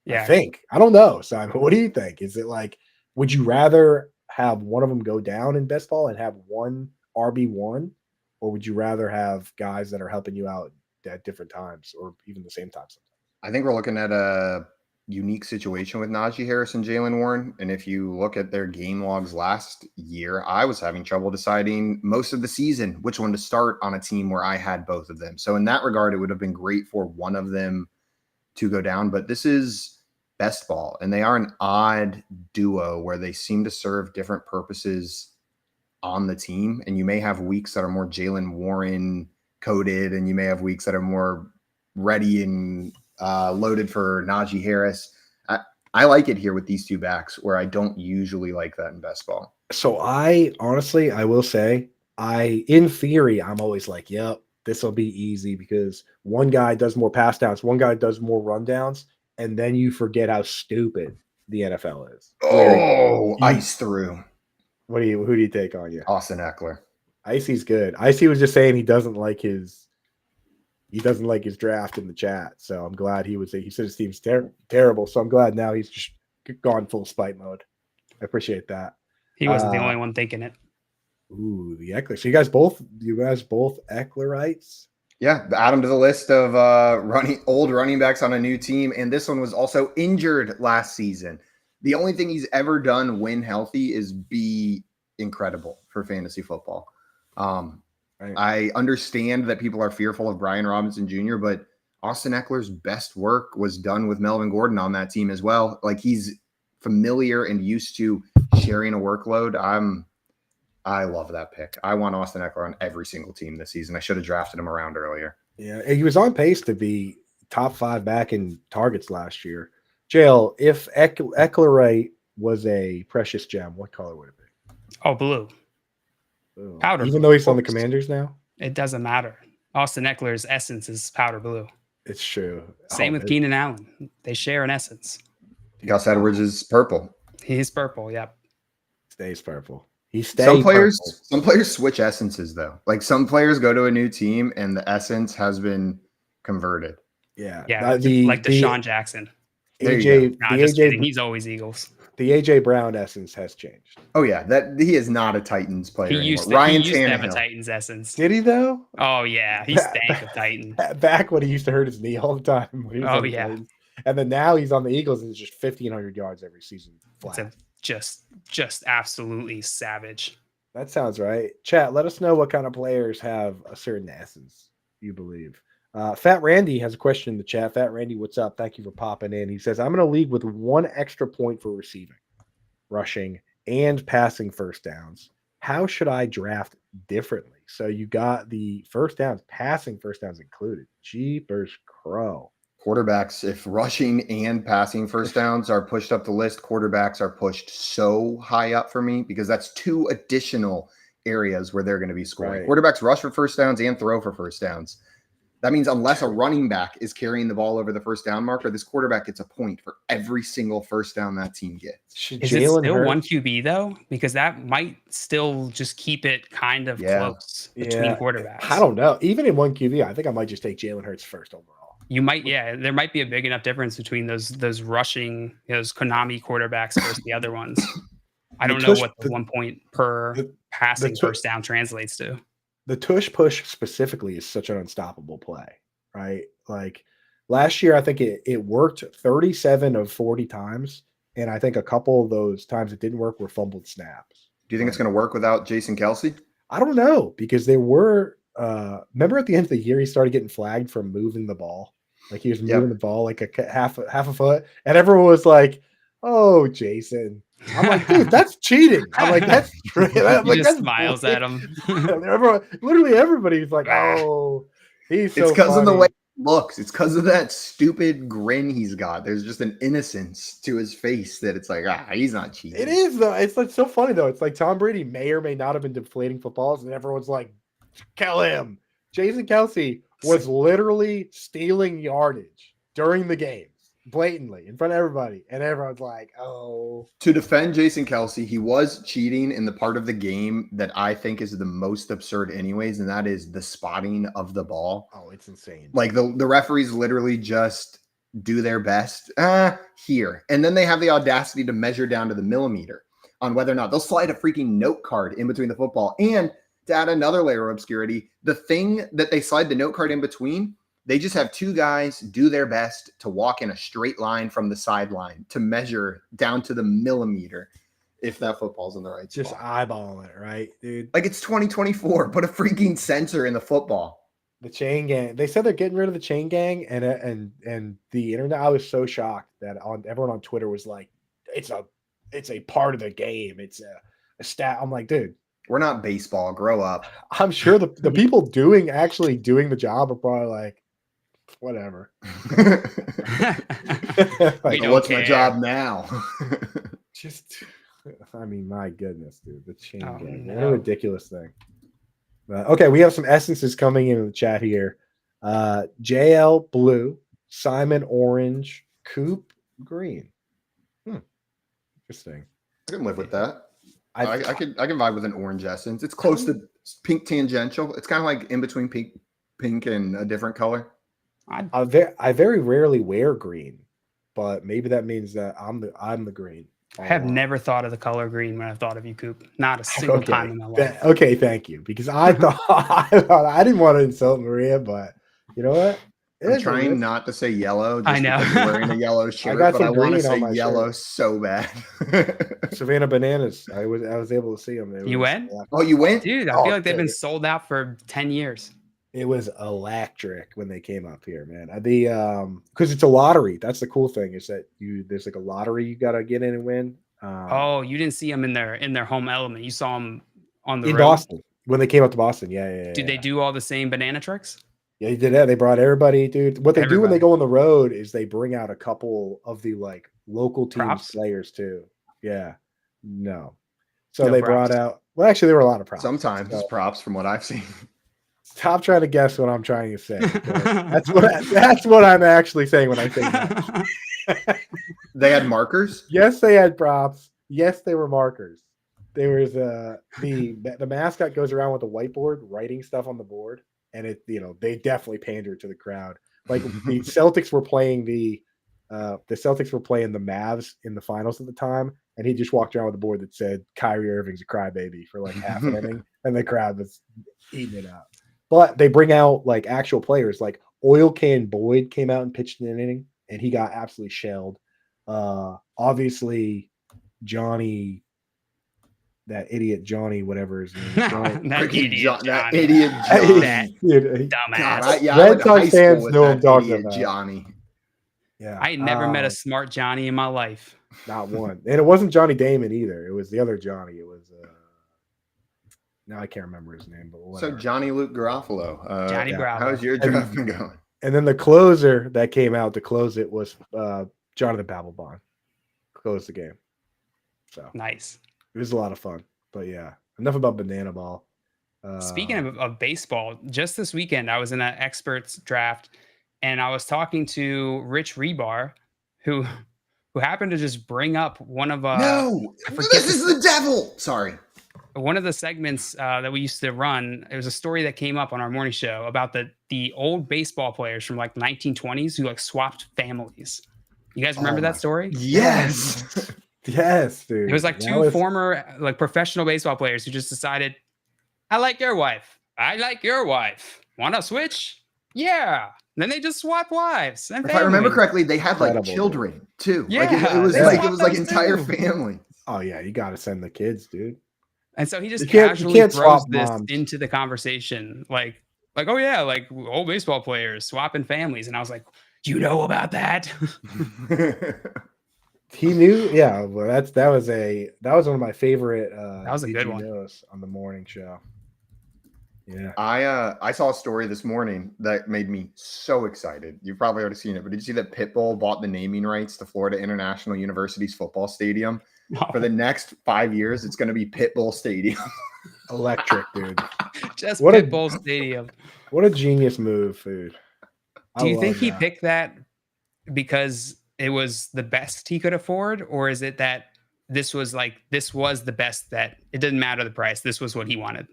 Yeah. I don't know, Simon. What do you think? Is it like, would you rather have one of them go down in best ball and have one RB1, or would you rather have guys that are helping you out at different times or even the same time sometimes? I think we're looking at a unique situation with Najee Harris and Jaylen Warren. And if you look at their game logs last year, I was having trouble deciding most of the season which one to start on a team where I had both of them. So in that regard, it would have been great for one of them to go down. But this is best ball, and they are an odd duo where they seem to serve different purposes on the team. And you may have weeks that are more Jaylen Warren coded, and you may have weeks that are more ready and loaded for Najee Harris. I like it here with these 2 backs where I don't usually like that in best ball. So I will say, in theory, I'm always like, yep, this will be easy because one guy does more pass downs, one guy does more rundowns, and then you forget how stupid the NFL is. Ice through. Who do you take on you? Austin Eckler. Icy's good. Icy was just saying he doesn't like his draft in the chat. So I'm glad he said his team's terrible. So I'm glad now he's just gone full spite mode. I appreciate that. He wasn't the only one thinking it. Ooh, the Eckler. So you guys both Ecklerites? Yeah, add him to the list of old running backs on a new team. And this one was also injured last season. The only thing he's ever done when healthy is be incredible for fantasy football. I understand that people are fearful of Brian Robinson Jr., but Austin Eckler's best work was done with Melvin Gordon on that team as well. Like, he's familiar and used to sharing a workload. I love that pick. I want Austin Eckler on every single team this season. I should have drafted him around earlier. Yeah, he was on pace to be top 5 back in targets last year. Jail, if Ecklerite was a precious gem, what color would it be? Oh, blue. Powder Even blue, though he's on the Commanders now? It doesn't matter. Austin Eckler's essence is powder blue. It's true. Same with Keenan Allen. They share an essence. Gus Edwards is purple. He's purple, yep. Stays purple. Some players switch essences though. Like, some players go to a new team and the essence has been converted. Yeah. Like Deshaun Jackson. AJ, just kidding. He's always Eagles. The AJ Brown essence has changed. Oh yeah, that he is not a Titans player anymore. He used to have a Titans essence. Did he though? Oh yeah, he stank of Titan. Back when he used to hurt his knee all the time. Oh yeah. And then now he's on the Eagles and it's just 1,500 yards every season. Flat. It's just absolutely savage. That sounds right. Chat, let us know what kind of players have a certain essence you believe. Fat Randy has a question in the chat. Fat Randy, what's up? Thank you for popping in. He says, I'm in a league with 1 extra point for receiving, rushing, and passing first downs. How should I draft differently? So you got the first downs, passing first downs included. Jeepers crow. Quarterbacks, if rushing and passing first downs are pushed up the list, quarterbacks are pushed so high up for me because that's 2 additional areas where they're going to be scoring. Right. Quarterbacks rush for first downs and throw for first downs. That means unless a running back is carrying the ball over the first down marker, this quarterback gets a point for every single first down that team gets. Is it still one QB though? Because that might still just keep it kind of close between quarterbacks. I don't know. Even in one QB, I think I might just take Jalen Hurts first overall. You might, there might be a big enough difference between those rushing, those Konami quarterbacks versus the other ones. I don't know what the 1 point per passing first down translates to. The tush push specifically is such an unstoppable play, right? Like last year, I think it worked 37 of 40 times. And I think a couple of those times it didn't work were fumbled snaps. Do you think it's going to work without Jason Kelce? I don't know, because there were, remember at the end of the year, he started getting flagged for moving the ball. Like he was moving the ball like a half a foot. And everyone was like, oh, Jason. I'm like, dude, that's cheating. I'm like, that's true. He just smiles at him. Literally everybody's like, oh, he's so It's because of the funny. way he looks. It's because of that stupid grin he's got. There's just an innocence to his face that it's like, he's not cheating. It is, though. It's like so funny, though. It's like Tom Brady may or may not have been deflating footballs, and everyone's like, kill him. Jason Kelce was literally stealing yardage during the game. Blatantly in front of everybody, and everyone's like, oh. To defend Jason Kelce, he was cheating in the part of the game that I think is the most absurd anyways, and that is the spotting of the ball. Oh, it's insane. Like the referees literally just do their best here, and then they have the audacity to measure down to the millimeter on whether or not they'll slide a freaking note card in between the football. And to add another layer of obscurity, the thing that they slide the note card in between, they just have two guys do their best to walk in a straight line from the sideline to measure down to the millimeter if that football's in the right just spot. eyeballing it, right, dude? Like it's 2024. Put a freaking sensor in the football. The chain gang. They said they're getting rid of the chain gang, and the internet. I was so shocked that everyone on Twitter was like, it's a part of the game. It's a stat. I'm like, dude, we're not baseball. Grow up. I'm sure the people actually doing the job are probably like, whatever. Like, what's my job now? Just, I mean, my goodness, dude, the chain gang. No. What a ridiculous thing. Okay, we have some essences coming in the chat here. JL blue, Simon orange, Coop green. Interesting. I can live with that. I can vibe with an orange essence. It's close to pink tangential. It's kind of like in between pink and a different color. I very rarely wear green, but maybe that means that I'm the green. I have never thought of the color green when I've thought of you, Coop. Not a single time in my life. Okay, thank you. Because I thought I didn't want to insult Maria, but you know what? I'm trying not to say yellow. Just I know. Because you're wearing a yellow shirt, but I want to say yellow so bad. Savannah Bananas. I was able to see them. You went? Oh, you went? Dude, I feel like they've been sold out for 10 years. It was electric when they came up here, man. Because it's a lottery. That's the cool thing is that there's like a lottery you got to get in and win. You didn't see them in their home element. You saw them on the road. Boston when they came up to Boston. Yeah. Did they do all the same banana tricks? Yeah, they did that. They brought everybody, dude. What they do when they go on the road is they bring out a couple of the like local team players too. Yeah, no. So they brought out. Well, actually, there were a lot of props. Sometimes it's props from what I've seen. Stop trying to guess what I'm trying to say. That's what I'm actually saying when I say that. They had markers? Yes, they had props. Yes, they were markers. There was the mascot goes around with a whiteboard writing stuff on the board, and they definitely pandered to the crowd. Like the Celtics were playing the Mavs in the finals at the time, and he just walked around with a board that said Kyrie Irving's a crybaby for like half an inning, and the crowd was eating it up. But they bring out like actual players, like Oil Can Boyd came out and pitched in an inning, and he got absolutely shelled. Obviously, Johnny, that idiot Johnny, whatever his name is. That idiot Johnny. That dumbass. Red Sox fans know I'm talking about. Johnny. Yeah, I never met a smart Johnny in my life. Not one. And it wasn't Johnny Damon either. It was the other Johnny. It was now I can't remember his name, but whatever. So Johnny Luke Garofalo. Johnny Garofalo. How's your draft been going? And then the closer that came out to close it was Jonathan Papelbon. Closed the game. So nice. It was a lot of fun. But yeah. enough about banana ball. Speaking of baseball, just this weekend I was in an experts draft, and I was talking to Rich Rebar, who happened to just bring up one of No, I forget this is the devil. Sorry. one of the segments that we used to run. It was a story that came up on our morning show about the old baseball players from like 1920s who like swapped families. You guys remember that story? Yes. Yes, dude. It was like two former like professional baseball players who just decided, I like your wife. I like your wife. Want to switch? Yeah. Then they just swap wives and If I remember families. correctly, they had like Incredible, children too. Yeah, like it was they like swapped those entire too. family. Oh yeah, you got to send the kids, dude. And so he just You can't casually throws swap this moms. into the conversation, like, oh yeah, like old baseball players swapping families. And I was like, do you know about that? He knew, yeah. Well, that was one of my favorite. That was a good one on the morning show. Yeah, I saw a story this morning that made me so excited. You've probably already seen it, but did you see that Pitbull bought the naming rights to Florida International University's football stadium? For the next 5 years, it's going to be Pitbull Stadium. electric, dude. Just What Pitbull Stadium. What a genius move, dude. Do you think he picked that because it was the best he could afford, or is it that this was the best, that it didn't matter the price, this was what he wanted?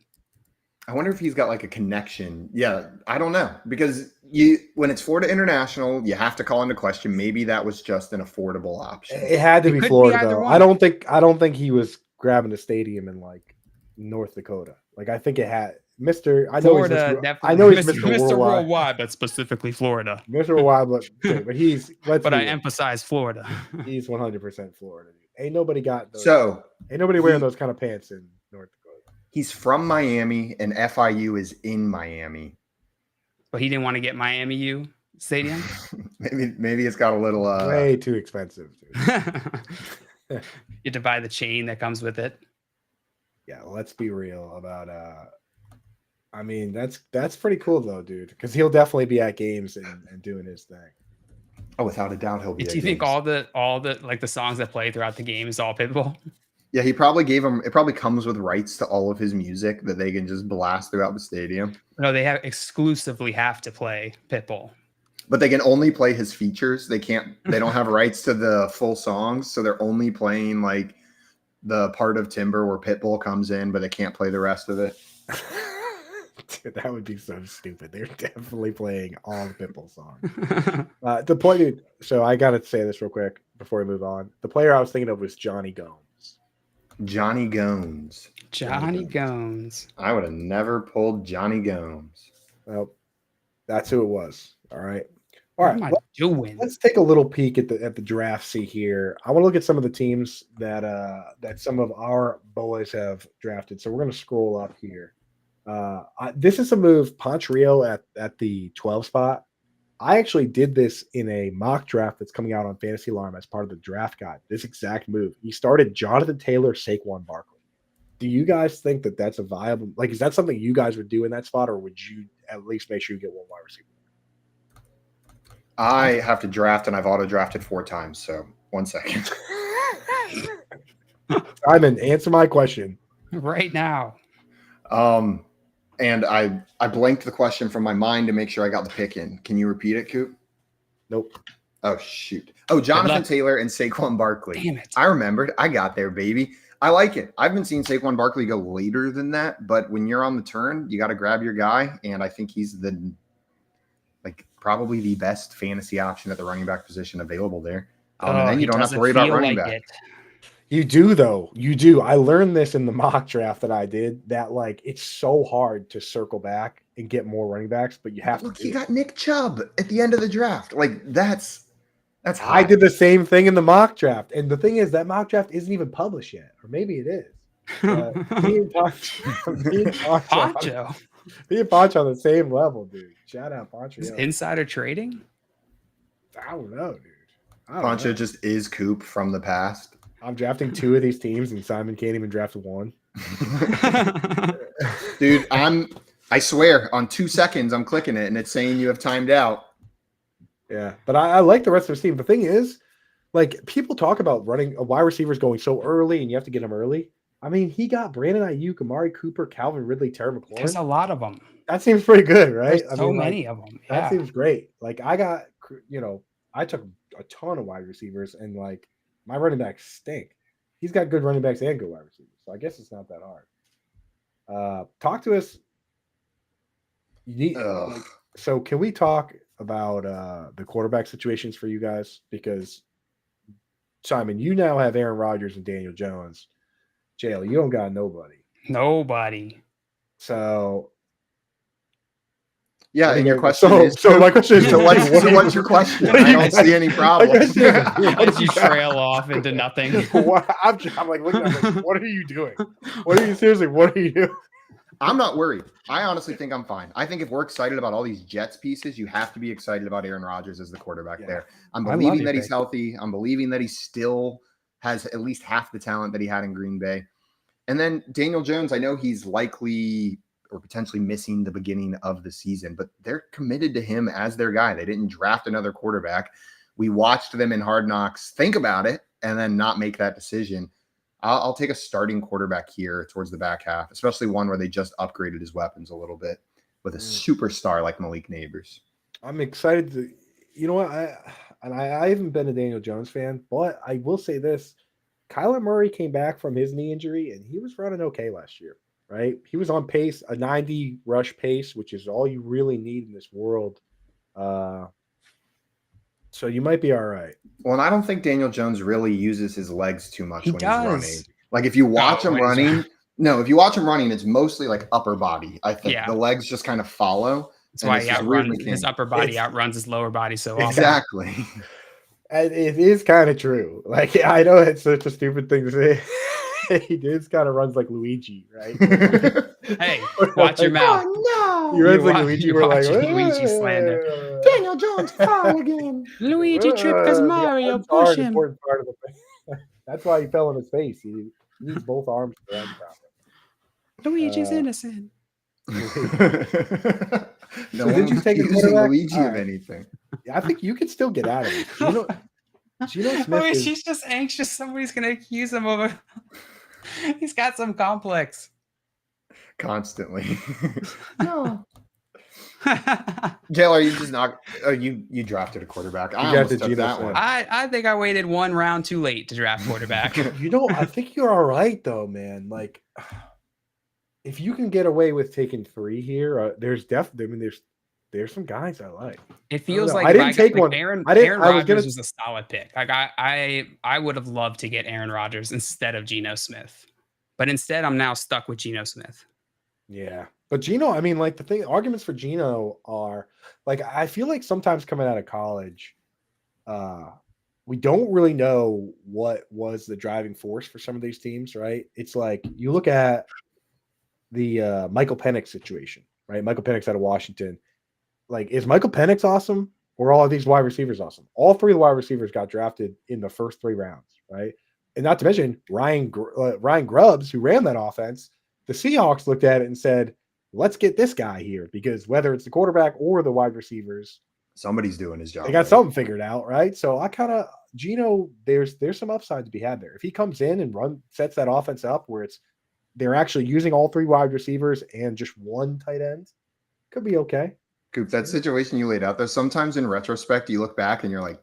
I wonder if he's got like a connection. Yeah, I don't know, because when it's Florida International, you have to call into question. Maybe that was just an affordable option. It had to be Florida, though. I don't think he was grabbing a stadium in like North Dakota. Like I think it had Florida. I know he's Mr. Worldwide, but specifically Florida. Mr. Worldwide, but he's. But I emphasize Florida. He's 100% Florida. Dude. Ain't nobody wearing those kind of pants in North Dakota. He's from Miami, and FIU is in Miami. But he didn't want to get Miami U Stadium? maybe it's got a little... way too expensive. You have to buy the chain that comes with it. Yeah, let's be real about... I mean, that's pretty cool, though, dude, because he'll definitely be at games and doing his thing. Oh, without a doubt, he'll be. Do you think all the like the songs that play throughout the game is all Pitbull? Yeah, he probably gave him. It probably comes with rights to all of his music that they can just blast throughout the stadium. No, they exclusively have to play Pitbull. But they can only play his features. They don't have rights to the full songs, so they're only playing like the part of Timber where Pitbull comes in, but they can't play the rest of it. Dude, that would be so stupid. They're definitely playing all the Pitbull songs. The point, dude, so I gotta say this real quick before we move on. The player I was thinking of was Johnny Gomes. Johnny Gomes. I would have never pulled Johnny Gomes. Well, that's who it was. All right. All right. What am I doing? Let's take a little peek at the draft. See here. I want to look at some of the teams that some of our boys have drafted. So we're going to scroll up here. This is a move, Ponch Rio at the 12 spot. I actually did this in a mock draft that's coming out on Fantasy Alarm as part of the draft guide. This exact move. He started Jonathan Taylor, Saquon Barkley. Do you guys think that that's a viable? Like, is that something you guys would do in that spot, or would you at least make sure you get one wide receiver? I have to draft, and I've auto drafted 4 times. So 1 second. Simon, answer my question right now. And I blanked the question from my mind to make sure I got the pick in. Can you repeat it, Coop? Nope. Oh, shoot. Oh, Jonathan Taylor and Saquon Barkley. Damn it. I remembered. I got there, baby. I like it. I've been seeing Saquon Barkley go later than that, but when you're on the turn, you got to grab your guy, and I think he's probably the best fantasy option at the running back position available there. And then you don't have to worry about running back. You do, though. You do. I learned this in the mock draft that I did, that it's so hard to circle back and get more running backs, but you have to. Look, he got Nick Chubb at the end of the draft. That's hot. I did the same thing in the mock draft. And the thing is, that mock draft isn't even published yet. Or maybe it is. Me and Poncho on the same level, dude. Shout out Poncho. Is insider trading? I don't know, dude. Poncho just is Coop from the past. I'm drafting 2 of these teams, and Simon can't even draft 1. Dude, I swear, on 2 seconds, I'm clicking it, and it's saying you have timed out. Yeah, but I like the rest of the team. The thing is, people talk about running wide receivers going so early, and you have to get them early. I mean, he got Brandon Ayuk, Amari Cooper, Calvin Ridley, Terry There's a McLaurin. lot of them. That seems pretty good, right? There's so many of them. That Yeah. seems great. Like I got, I took a ton of wide receivers, and like my running backs stink. He's got good running backs and good wide receivers, so I guess it's not that hard. Talk to us. So can we talk about the quarterback situations for you guys? Because Simon, you now have Aaron Rodgers and Daniel Jones. Jayla, you don't got nobody. Nobody. So yeah, and your question is my question is what's your question? I don't see any problem. As you trail off into nothing. I'm like looking at him like, what are you doing? What are you doing? I'm not worried. I honestly think I'm fine. I think if we're excited about all these Jets pieces, you have to be excited about Aaron Rodgers as the quarterback there. I'm believing that he's healthy. I'm believing that he still has at least half the talent that he had in Green Bay. And then Daniel Jones, I know he's likely or potentially missing the beginning of the season, but they're committed to him as their guy. They didn't draft another quarterback. We watched them in Hard Knocks think about it and then not make that decision. I'll take a starting quarterback here towards the back half, especially one where they just upgraded his weapons a little bit with a superstar like Malik Neighbors. I'm excited to, you know what? I haven't been a Daniel Jones fan, but I will say this. Kyler Murray came back from his knee injury and he was running okay last year, right? He was on pace, a 90 rush pace, which is all you really need in this world. So you might be all right. Well, and I don't think Daniel Jones really uses his legs too much when he's running. Like if you watch him running, it's mostly like upper body. I think the legs just kind of follow. That's why his upper body outruns his lower body so often. Exactly. And it is kind of true. Like, I know it's such a stupid thing to say. He just kind of runs like Luigi, right? Hey, watch your mouth. Oh, no. He runs like Luigi. We're like, Luigi slander. Daniel Jones fell again. Luigi tripped because Mario pushed him. Part of the That's why he fell on his face. He needs both arms to run properly. Luigi's innocent. No one was accusing Luigi of anything. I think you can still get out of it. Geno Smith she's just anxious. Somebody's going to accuse him of a... He's got some complex. Constantly. No. Gail, are you just not? You drafted a quarterback. I almost took that one. I think I waited one round too late to draft quarterback. I think you're all right though, man. Like, if you can get away with taking 3 here, there's definitely. I mean, there's some guys I like. It feels like I didn't take one. Aaron Rodgers was a solid pick. Like I would have loved to get Aaron Rodgers instead of Geno Smith, but instead I'm now stuck with Geno Smith. Yeah. But Geno, I mean, like arguments for Geno are like, I feel like sometimes coming out of college, we don't really know what was the driving force for some of these teams, right? It's like you look at the Michael Penix situation, right? Michael Penix out of Washington. Like, is Michael Penix awesome or all of these wide receivers awesome? All 3 of the wide receivers got drafted in the first 3 rounds, right? And not to mention Ryan Grubbs, who ran that offense. The Seahawks looked at it and said, let's get this guy here because whether it's the quarterback or the wide receivers, somebody's doing his job. They got something figured out, right? So I kind of Geno, there's some upside to be had there. If he comes in and sets that offense up where they're actually using all 3 wide receivers and just 1 tight end, could be okay. Coop, that situation you laid out there, sometimes in retrospect, you look back and you're like,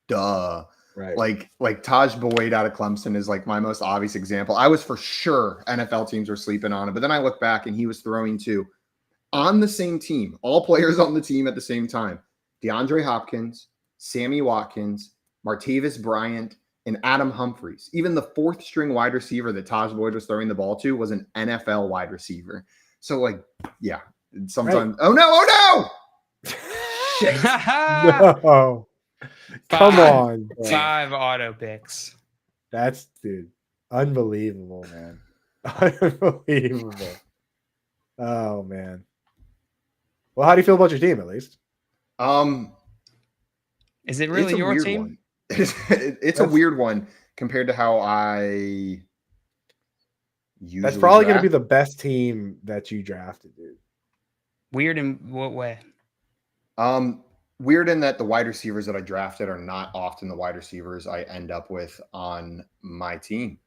duh. Right. Like Taj Boyd out of Clemson is like my most obvious example. I was for sure NFL teams were sleeping on it, but then I look back and he was throwing to on the same team, all players on the team at the same time. DeAndre Hopkins, Sammy Watkins, Martavis Bryant, and Adam Humphries. Even the 4th string wide receiver that Taj Boyd was throwing the ball to was an NFL wide receiver. So like, yeah, sometimes, right. Oh no. Shit. No. Come on. Bro. 5 auto picks. That's unbelievable, man. Unbelievable. Oh man. Well, how do you feel about your team at least? Is it really your team? It's a weird one compared to how I usually That's probably going to be the best team that you drafted, dude. Weird in what way? Weird in that the wide receivers that I drafted are not often the wide receivers I end up with on my team.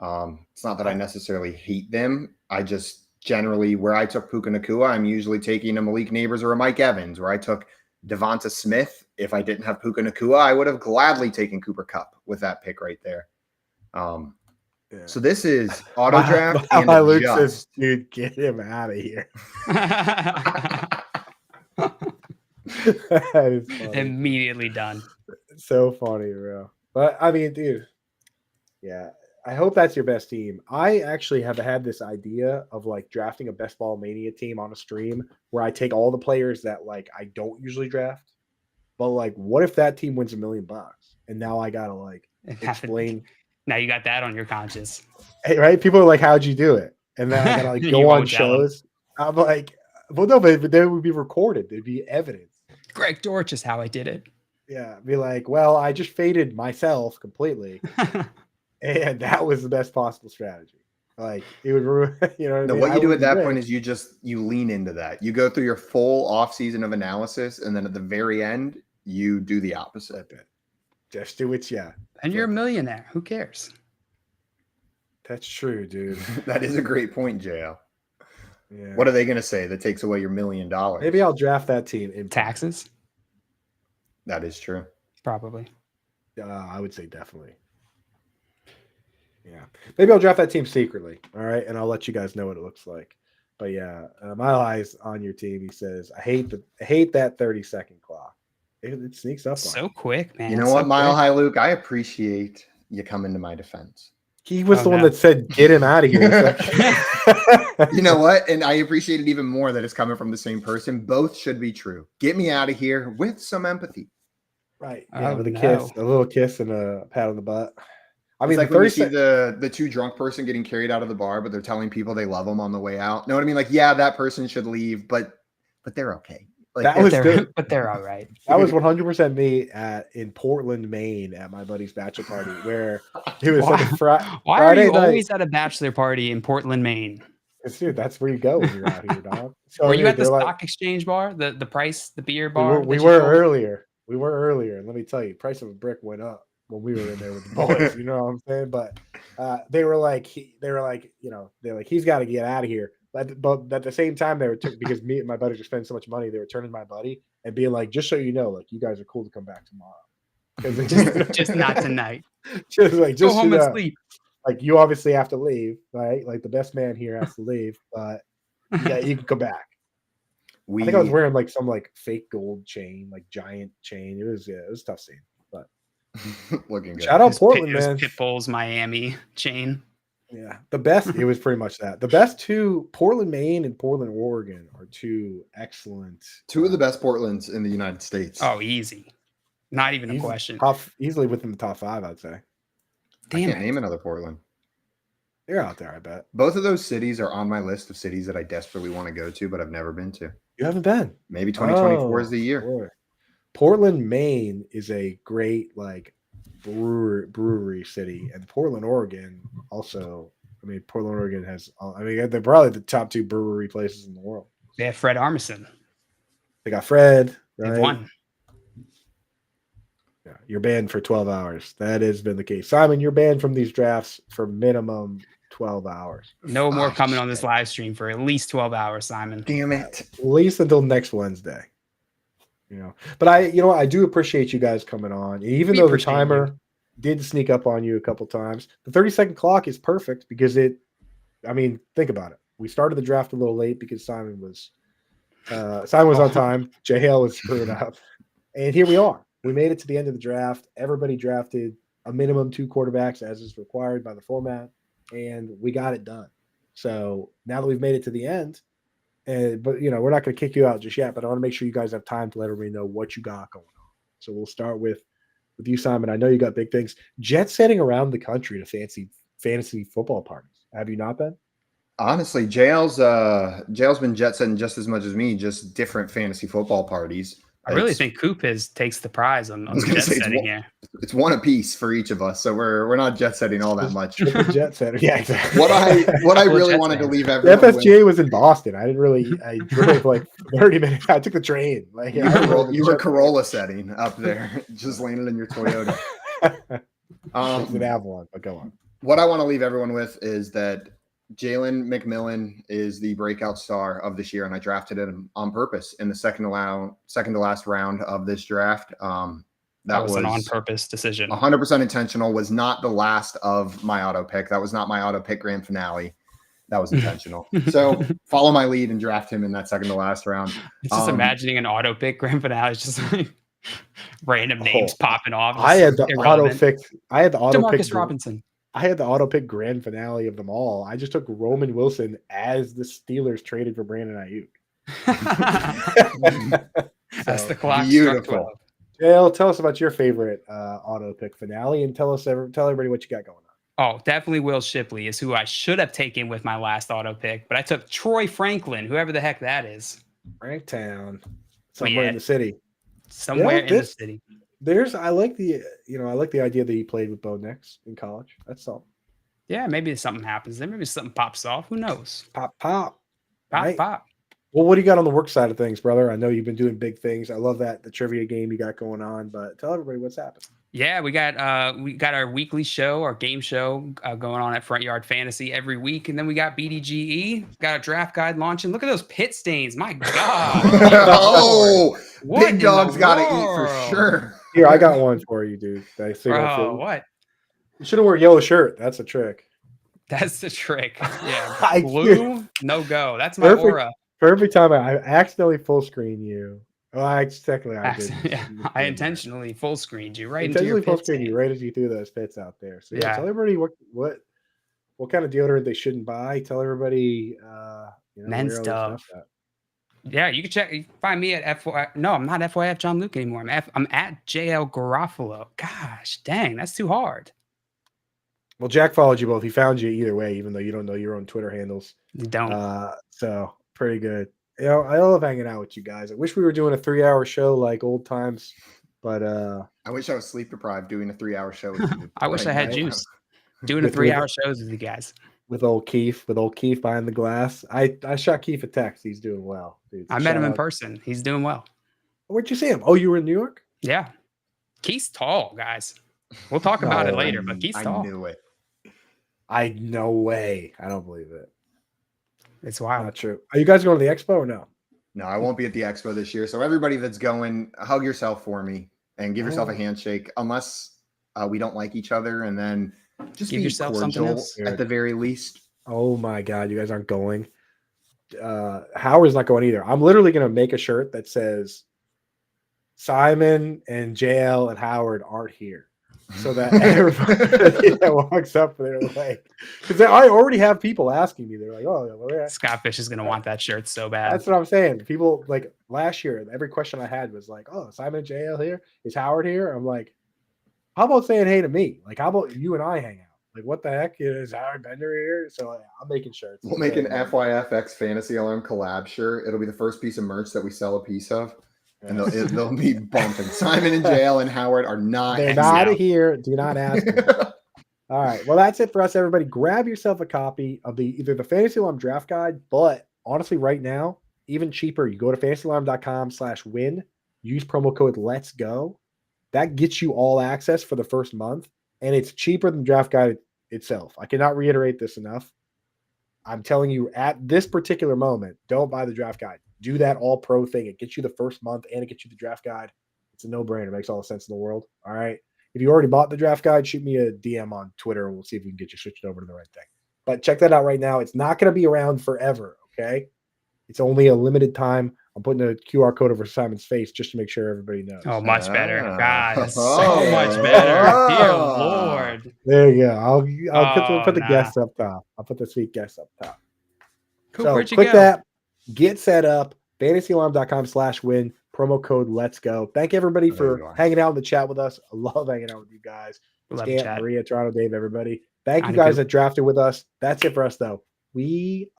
It's not that I necessarily hate them. I just generally, where I took Puka Nacua, I'm usually taking a Malik Neighbors or a Mike Evans. Where I took Devonta Smith, if I didn't have Puka Nacua, I would have gladly taken Cooper Kupp with that pick right there. So this is auto draft and Luke adjust. says, dude, get him out of here. That is funny. Immediately done. It's so funny, bro. But I mean, dude, yeah. I hope that's your best team. I actually have had this idea of like drafting a Best Ball Mania team on a stream where I take all the players that like I don't usually draft. But like, what if that team wins $1 million? And now I gotta like explain. Now you got that on your conscience. Hey, right? People are like, how'd you do it? And then I gotta like go on shows. I'm like, well, no, but then it would be recorded. There'd be evidence. Greg Dortch is how I did it. Yeah. Be like, well, I just faded myself completely. And that was the best possible strategy. Like it would, you know. What you do at that point is you lean into that. You go through your full off season of analysis, and then at the very end, you do the opposite. Just do it, yeah. And you're a millionaire. Who cares? That's true, dude. That is a great point, JL. Yeah. What are they going to say that takes away your $1 million? Maybe I'll draft that team in taxes. That is true. Probably. I would say definitely. Yeah, maybe I'll draft that team secretly. All right, and I'll let you guys know what it looks like. But yeah, my eyes on your team. He says, "I hate that 30-second clock. It sneaks up so on quick, man. You know what, Mile High Luke? I appreciate you coming to my defense. He was the one that said, "Get him out of here." You know what? And I appreciate it even more that it's coming from the same person. Both should be true. Get me out of here with some empathy. Right. Yeah, with a kiss, a little kiss, and a pat on the butt. I mean, like when you see the too drunk person getting carried out of the bar, but they're telling people they love them on the way out. Know what I mean? Like, yeah, that person should leave, but they're okay. Like, that was good, but they're all right. That was 100% me in Portland, Maine, at my buddy's bachelor party, where it was like a Friday. Why are you always at a bachelor party in Portland, Maine? Dude, that's where you go when you're out here, dog. So were you at the stock exchange bar, the beer bar? We were earlier. We were earlier, and let me tell you, price of a brick went up when we were in there with the boys. You know what I'm saying? But they were like, he's got to get out of here. But at the same time, they were because me and my buddies were spending so much money, they were turning my buddy and being like, just so you know, like you guys are cool to come back tomorrow. just not tonight. Just go home and sleep. Like you obviously have to leave, right? Like the best man here has to leave, but yeah, you can come back. I think I was wearing like some like fake gold chain, like giant chain. It was a tough scene, but looking good. Shout out Portland, man. Pitbull's Miami chain. Yeah, the best. It was pretty much that. The best two, Portland, Maine, and Portland, Oregon, are two excellent. Two of the best Portlands in the United States. Oh, easy. Not even a question. Easily within the top 5, I'd say. Damn, I can't name another Portland. They're out there, I bet. Both of those cities are on my list of cities that I desperately want to go to, but I've never been to. You haven't been? Maybe 2024 is the year. Boy. Portland, Maine is a great like brewery city, and Portland, Oregon also. I mean, Portland, Oregon has. I mean, they're probably the top 2 brewery places in the world. They have Fred Armisen. They got Fred. Right? They've won. Yeah, you're banned for 12 hours. That has been the case. Simon, you're banned from these drafts for minimum 12 hours. No more coming on this live stream for at least 12 hours, Simon. Damn it. At least until next Wednesday. You know, but I do appreciate you guys coming on. Even though the timer did sneak up on you a couple times, the 30-second clock is perfect because think about it. We started the draft a little late because Simon was on time. J Hale was screwed up. And here we are. We made it to the end of the draft. Everybody drafted a minimum 2 quarterbacks as is required by the format, and we got it done. So now that we've made it to the end, but we're not going to kick you out just yet, but I want to make sure you guys have time to let everybody know what you got going on. So we'll start with you, Simon. I know you got big things. Jet setting around the country to fantasy football parties. Have you not been? Honestly, JL's been jet setting just as much as me, just different fantasy football parties. I really think Coop takes the prize on the jet setting here. It's one apiece for each of us, so we're not jet setting all that much. Jet setter, yeah, exactly. What I really wanted to leave everyone FSGA was in Boston. I drove like 30 minutes. I took the train. Like you were Corolla setting up there, just landed in your Toyota. It's an Avalon, but go on. what I want to leave everyone with is that Jalen McMillan is the breakout star of this year, and I drafted him on purpose in the second to last round of this draft. That was an on-purpose decision. 100% intentional. Was not the last of my auto pick. That was not my auto pick grand finale. That was intentional. So follow my lead and draft him in that second to last round. It's just imagining an auto pick grand finale. It's just like random names popping off. I had the auto pick. DeMarcus Robinson. I had the auto pick grand finale of them all. I just took Roman Wilson as the Steelers traded for Brandon Ayuk. That's the clock. Beautiful. Dale, tell us about your favorite auto pick finale, and tell everybody what you got going on. Oh, definitely Will Shipley is who I should have taken with my last auto pick, but I took Troy Franklin, whoever the heck that is. Franktown, somewhere in the city. Somewhere in the city. I like the idea that he played with Bo Nix in college. That's all. Yeah, maybe something happens there. Maybe something pops off. Who knows? Pop. Right? Pop. Well, what do you got on the work side of things, brother? I know you've been doing big things. I love the trivia game you got going on, but tell everybody what's happening. Yeah, we got our weekly show, our game show going on at Front Yard Fantasy every week, and then we got BDGE, got a draft guide launching. Look at those pit stains, my God! Big Dog's got to eat for sure. Here, I got one for you, dude. What? You should have worn a yellow shirt. That's a trick. That's the trick. Yeah, blue, no go. That's my aura. Perfect time. I accidentally full screen you. Well, I didn't. Yeah, I intentionally full screened you right into your pits. You right as you threw those pits out there. So tell everybody what kind of deodorant they shouldn't buy. Tell everybody men's stuff. Yeah, you can check. You can find me at FY. No, I'm not FYF John Luke anymore. I'm at JL Garofalo. Gosh, dang, that's too hard. Well, Jack followed you both. He found you either way, even though you don't know your own Twitter handles. You don't. So pretty good. I love hanging out with you guys. I wish we were doing a 3-hour show like old times, but I wish I was sleep deprived doing a 3-hour show with you. I wish I had juice doing a 3-hour shows with you guys. With old Keith behind the glass. I shot Keith a text. He's doing well, dude. I met him in person. He's doing well. Where'd you see him? Oh, you were in New York? Yeah. Keith's tall, guys. We'll talk about it later, but Keith's tall. I knew it. No way. I don't believe it. It's wild. Not true. Are you guys going to the expo or no? No, I won't be at the expo this year. So everybody that's going, hug yourself for me and give yourself a handshake, unless we don't like each other, and then just give be yourself cordial something else at the very least. Oh my God, you guys aren't going. Howard's not going either. I'm literally going to make a shirt that says Simon and JL and Howard aren't here. So that everybody that walks up, they're like, because I already have people asking me. They're like, "Oh, Scott Fish is gonna want that shirt so bad." That's what I'm saying. People like last year, every question I had was like, "Oh, Simon and JL here? Is Howard here?" I'm like, "How about saying hey to me? Like, how about you and I hang out? Like, what the heck is Howard Bender here?" So I'm making shirts. We'll make an FYFX Fantasy Alarm collab shirt. It'll be the first piece of merch that we sell a piece of. And they'll be bumping. Simon and JL and Howard are not. They're not here. Do not ask me. All right. Well, that's it for us, everybody. Grab yourself a copy of either the Fantasy Alarm Draft Guide, but honestly, right now, even cheaper. You go to fantasyalarm.com/win. Use promo code Let's Go. That gets you all access for the first month, and it's cheaper than Draft Guide itself. I cannot reiterate this enough. I'm telling you, at this particular moment, don't buy the Draft Guide. Do that all pro thing. It gets you the first month and it gets you the draft guide. It's a no-brainer. It makes all the sense in the world. All right. If you already bought the draft guide, shoot me a DM on Twitter and we'll see if we can get you switched over to the right thing. But check that out right now. It's not going to be around forever. Okay. It's only a limited time. I'm putting a QR code over Simon's face just to make sure everybody knows. Oh, much better. God, that's so much better. Dear Lord. There you go. I'll put the guest up top. I'll put the sweet guest up top. Cool. So Where'd you click go? that. Get set up. FantasyAlarm.com/win. Promo code Let's Go. Thank everybody for hanging out in the chat with us. I love hanging out with you guys. Stan, Maria, Toronto, Dave, everybody. Thank you guys that drafted with us. That's it for us, though. We